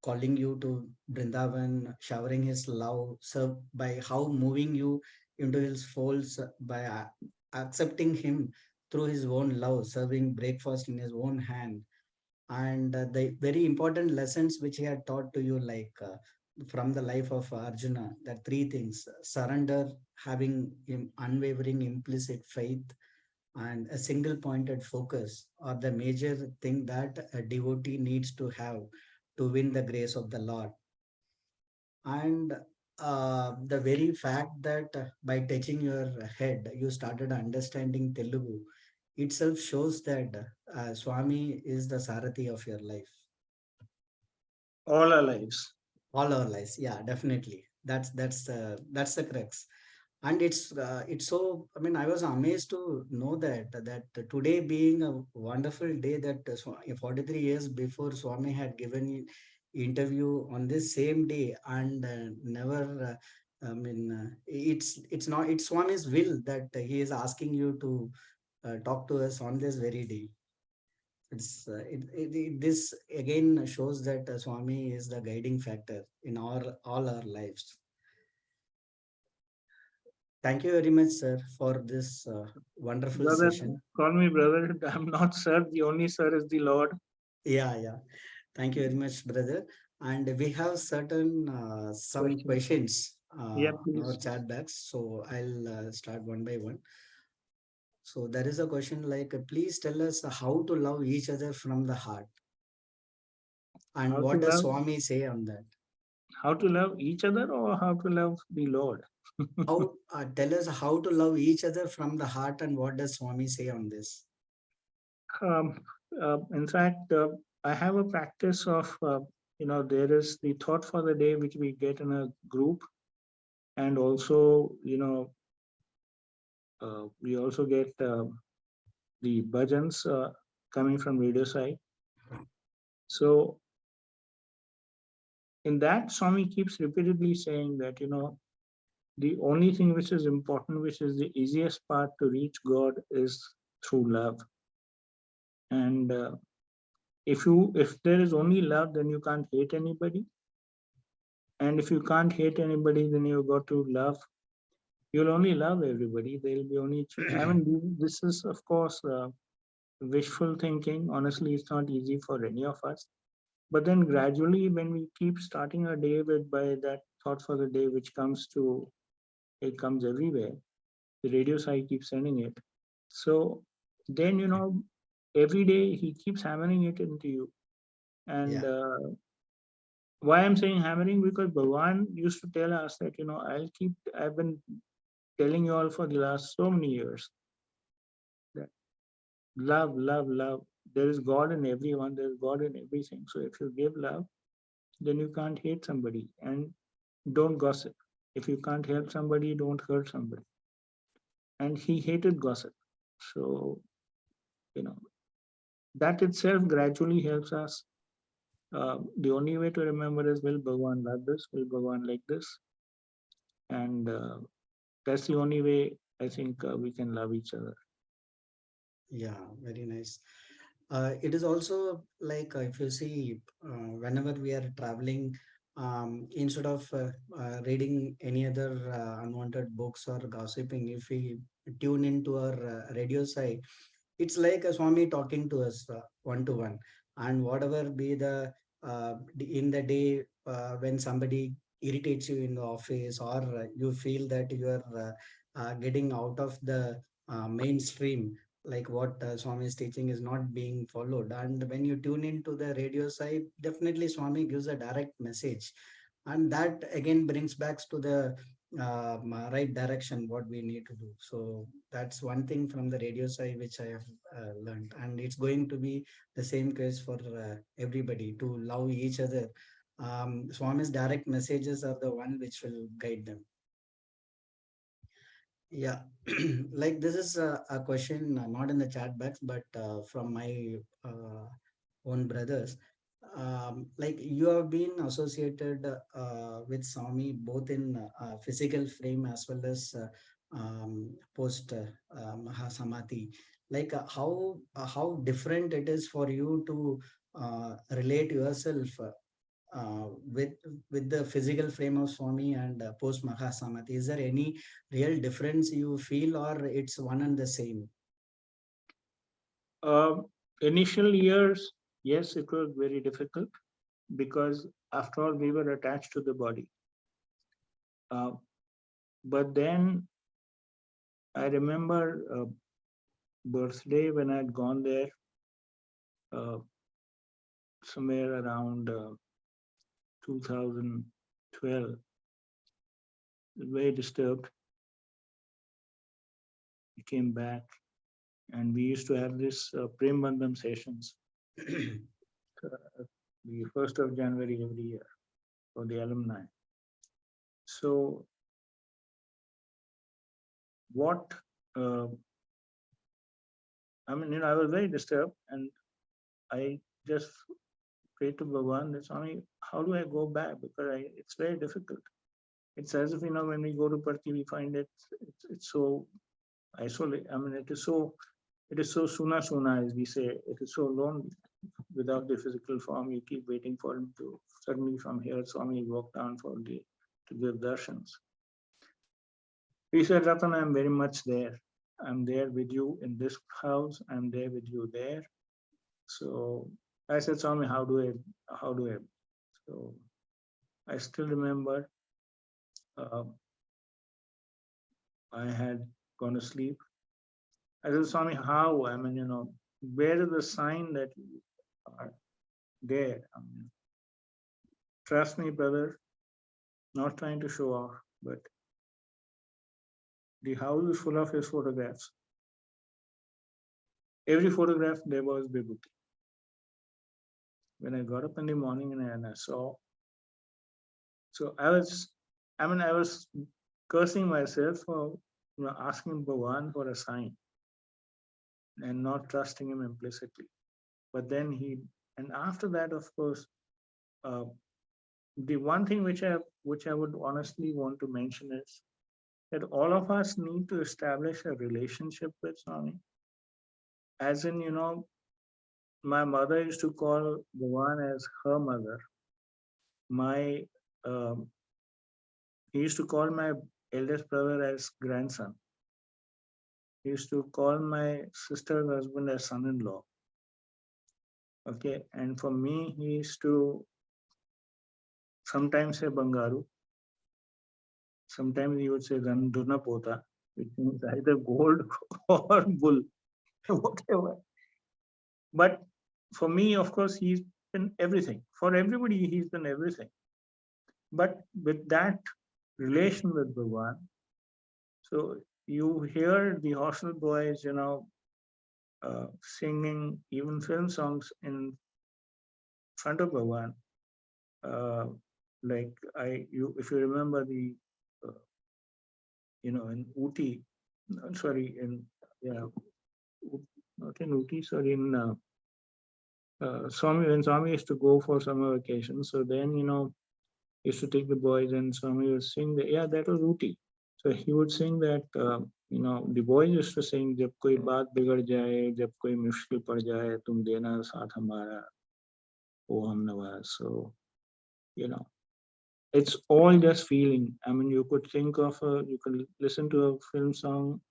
S1: calling you to Brindavan, showering his love, so by how moving you into his folds by accepting him through his own love, serving breakfast in his own hand, and the very important lessons which he had taught to you, like from the life of Arjuna, that three things: surrender, having unwavering implicit faith, and a single pointed focus are the major thing that a devotee needs to have to win the grace of the Lord. And the very fact that by touching your head you started understanding Telugu itself shows that Swami is the Sarathi of your life.
S2: All our lives.
S1: All our lives, yeah, definitely. That's the crux. And it's so, I mean, I was amazed to know that today being a wonderful day, that 43 years before Swami had given interview on this same day, and never I mean it's not, it's Swami's will that he is asking you to talk to us on this very day. This again shows that Swami is the guiding factor in all our lives. Thank you very much, sir, for this wonderful
S2: Brother,
S1: session.
S2: call me brother. I'm not sir. The only sir is the Lord.
S1: Yeah, yeah. Thank you very much, brother. And we have certain some
S2: Question.
S1: questions
S2: Yeah,
S1: in our
S2: please.
S1: chat box. So I'll start one by one. So there is a question like, please tell us how to love each other from the heart. And
S2: How to
S1: what does
S2: love?
S1: Swami say on that?
S2: How to love each other or how to love the Lord?
S1: How tell us how to love each other from the heart, and what does Swami say on this?
S2: Um, in fact, I have a practice of, there is the thought for the day which we get in a group, and also, we also get the bhajans coming from radio side. So in that, Swami keeps repeatedly saying that, the only thing which is important, which is the easiest path to reach God, is through love. And if there is only love, then you can't hate anybody. And if you can't hate anybody, then you've got to love. You'll only love everybody. There'll be only. I mean, this is of course wishful thinking. Honestly, it's not easy for any of us. But then gradually, when we keep starting our day with by that thought for the day, which it comes everywhere. The radio side keeps sending it. So then, every day he keeps hammering it into you. And
S1: Yeah.
S2: why I'm saying hammering, because Bhagwan used to tell us that, I've been telling you all for the last so many years that love, love, love. There is God in everyone, there is God in everything. So if you give love, then you can't hate somebody, and don't gossip. If you can't help somebody, don't hurt somebody. And he hated gossip. So, you know, that itself gradually helps us. The only way to remember is, will Bhagwan love this? Will Bhagwan like this? And that's the only way I think we can love each other.
S1: Yeah, very nice. It is also like if you see, whenever we are traveling, instead of reading any other unwanted books or gossiping, if we tune into our radio side, it's like a Swami talking to us one to one. And whatever be in the day when somebody irritates you in the office, or you feel that you are getting out of the mainstream, like what Swami is teaching is not being followed. And when you tune into the radio side, definitely Swami gives a direct message. And that again brings back to the right direction what we need to do. So that's one thing from the radio side which I have learned. And it's going to be the same case for everybody to love each other. Swami's direct messages are the one which will guide them. Yeah, like this is a question not in the chat box, but from my own brothers. Like you have been associated with Swami both in physical frame as well as post Mahasamadhi. Like how different it is for you to relate yourself with the physical frame of Swami and post Mahasamadhi. Is there any real difference you feel, or it's one and the same?
S2: Um, Initial years, yes, it was very difficult because after all, we were attached to the body. Uh, but then I remember a birthday when I'd gone there uh, somewhere around 2012, very disturbed. We came back and we used to have this Prem Bandham sessions, the 1st of January every year for the alumni. So what, uh, I was very disturbed, and I just prayed to Bhagwan that, Swami, how do I go back? Because it's very difficult. It's as if, when we go to Parthi, we find it's so isolated. It is so suna, as we say. It is so lonely without the physical form. You keep waiting for him to suddenly from here, Swami walk down to give darshans. He said, Ratan, I'm very much there. I'm there with you in this house. I'm there with you there. So I said, Swami, how do I? So I still remember uh, I had gone to sleep. I said, Swami, how? Where is the sign that you are there? Trust me, brother, not trying to show off, but the house is full of his photographs. Every photograph there was Vibhuti. When I got up in the morning and I saw, so I was cursing myself for asking Bhagwan for a sign and not trusting him implicitly. But then and after that, of course, uh, the one thing which I would honestly want to mention is that all of us need to establish a relationship with Swami. As in, my mother used to call Bhagwan as her mother. My um, He used to call my eldest brother as grandson. He used to call my sister's husband as son-in-law. Okay, and for me, he used to sometimes say Bangaru. Sometimes he would say Durna Pota, which means either gold or bull, whatever. But for me, of course, he's been everything. For everybody, he's been everything. But with that relation with Bhagwan, so you hear the hostel boys, singing even film songs in front of Bhagwan. Uh, like if you remember uh, in Uti, sorry, yeah, not in Uti, sorry, in Swami, when Swami used to go for summer vacation, so then, used to take the boys and Swami would sing yeah, that was Uti. So he would sing that, the boys used to sing, जब कोई बात बिगड़ जाए, जब कोई मुश्किल पड़ जाए, तुम देना साथ हमारा, ओ हम Nawaz. So, you know, it's all just feeling. I mean, you could you could listen to a film song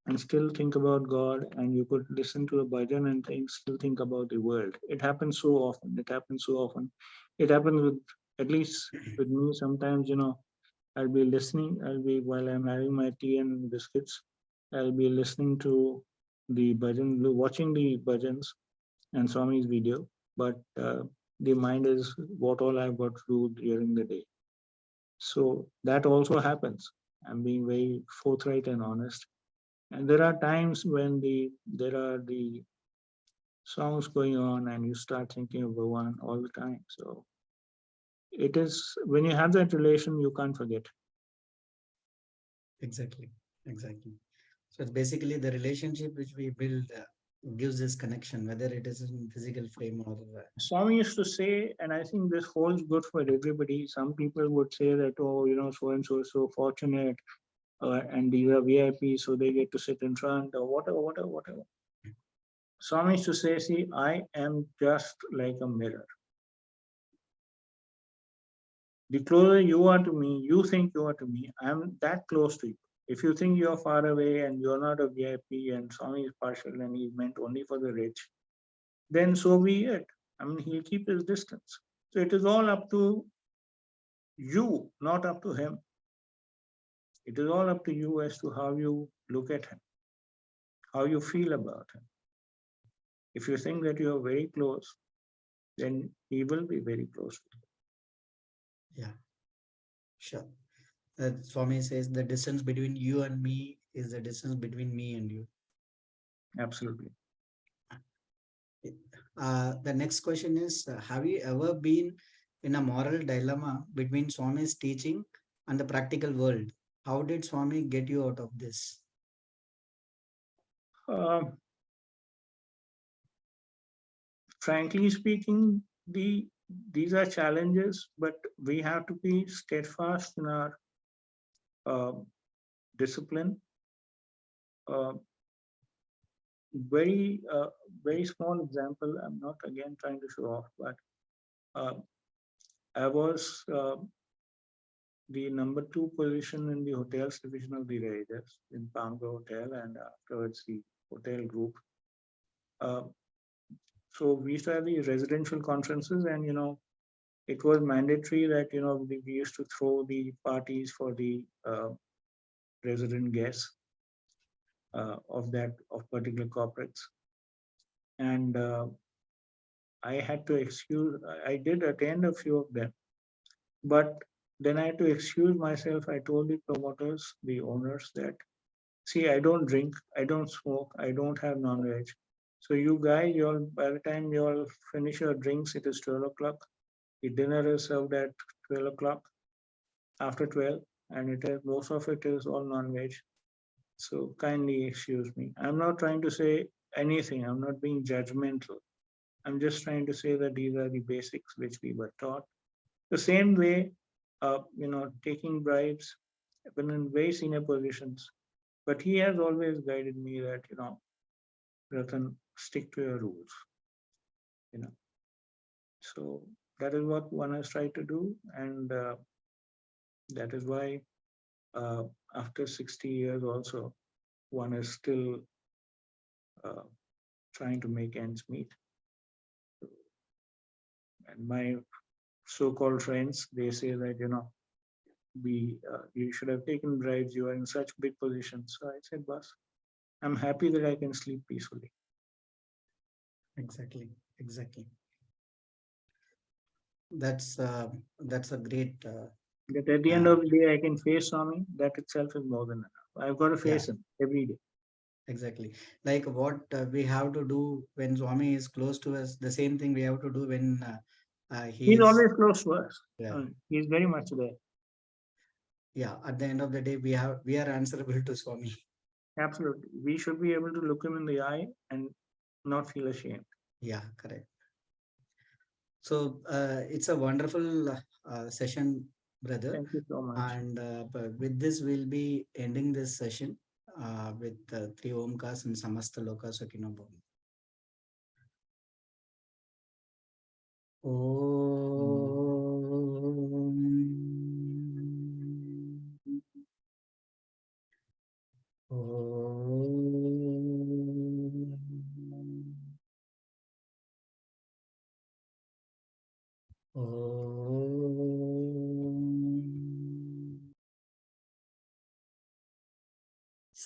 S2: and still think about God, and you could listen to a bhajan and still think about the world. It happens so often. It happens so often. It happens with, at least with me, sometimes, I'll be listening, while I'm having my tea and biscuits, I'll be listening to the bhajan, watching the bhajans and Swami's video, but the mind is what all I've got to do during the day. So that also happens. I'm being very forthright and honest. And there are times when there are the songs going on and you start thinking of Bhagwan all the time. So it is, when you have that relation, you can't forget.
S1: Exactly, exactly. So it's basically the relationship which we build gives this connection, whether it is in physical frame or
S2: Swami used to say, and I think this holds good for everybody. Some people would say that, oh, so and so is so fortunate, and these are VIPs, so they get to sit in front, or whatever, whatever, whatever. Swami used to say, see, I am just like a mirror. The closer you are to me, you think you are to me, I'm that close to you. If you think you're far away and you're not a VIP and Swami is partial and he's meant only for the rich, then so be it. I mean, he'll keep his distance. So it is all up to you, not up to him. It is all up to you as to how you look at him, how you feel about him. If you think that you are very close, then he will be very close to
S1: you. Yeah, sure. Swami says the distance between you and me is the distance between me and you.
S2: you. Absolutely.
S1: The next question is, have you ever been in a moral dilemma between Swami's teaching and the practical world? How did Swami get you out of this?
S2: Um, Frankly speaking, these are challenges, but we have to be steadfast in our uh, discipline. Uh, very very small example. I'm not again trying to show off, but uh, I was the number 2 position in the hotels division of the Raiders in Palmgo Hotel, and afterwards the hotel group. Uh, so we used to have the residential conferences, and it was mandatory that we used to throw the parties for the resident guests of particular corporates, and I had to excuse. I did attend a few of them, but then I had to excuse myself. I told the promoters, the owners, that see, I don't drink, I don't smoke, I don't have non-veg. So you guys, you'll by the time you'll finish your drinks, it is 12 o'clock. The dinner is served at 12 o'clock, after 12, and it is most of it is all non-veg. So kindly excuse me. I'm not trying to say anything. I'm not being judgmental. I'm just trying to say that these are the basics which we were taught. The same way, taking bribes, I've been in very senior positions, but he has always guided me that, Ratan, stick to your rules, you know. So that is what one has tried to do. And that is why uh, after 60 years also, one is still uh, trying to make ends meet. And my so-called friends, they say that, you should have taken bribes. You are in such big positions. So I said, boss, I'm happy that I can sleep peacefully.
S1: Exactly. Exactly. That's a great.
S2: That at the end of the day, I can face Swami. That itself is more than enough. I've got to
S1: Yeah.
S2: face him every day.
S1: Exactly. Like what we have to do when Swami is close to us, the same thing we have to do when he
S2: He's
S1: is.
S2: always close to us.
S1: Yeah.
S2: He's very much there.
S1: Yeah. At the end of the day, we are answerable to Swami.
S2: Absolutely. We should be able to look him in the eye and not feel ashamed.
S1: Yeah. Correct. So it's a wonderful session, brother.
S2: Thank you so much.
S1: And but with this, we'll be ending this session with three Omkas and Samasta Loka Sakino Bhumi.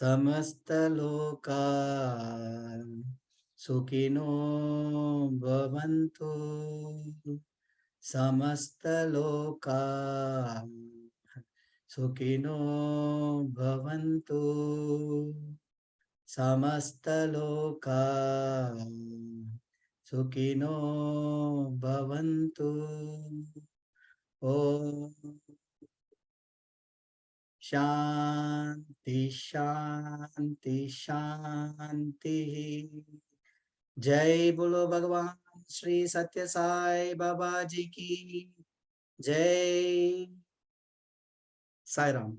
S1: समस्तलोका सुखिनो भवन्तु समस्तलोका सुखिनो भवन्तु समस्तलोका सुखिनो भवन्तु ॐ शांति शांति शांति। जय बोलो भगवान श्री सत्य साई बाबा जी की जय। साई राम।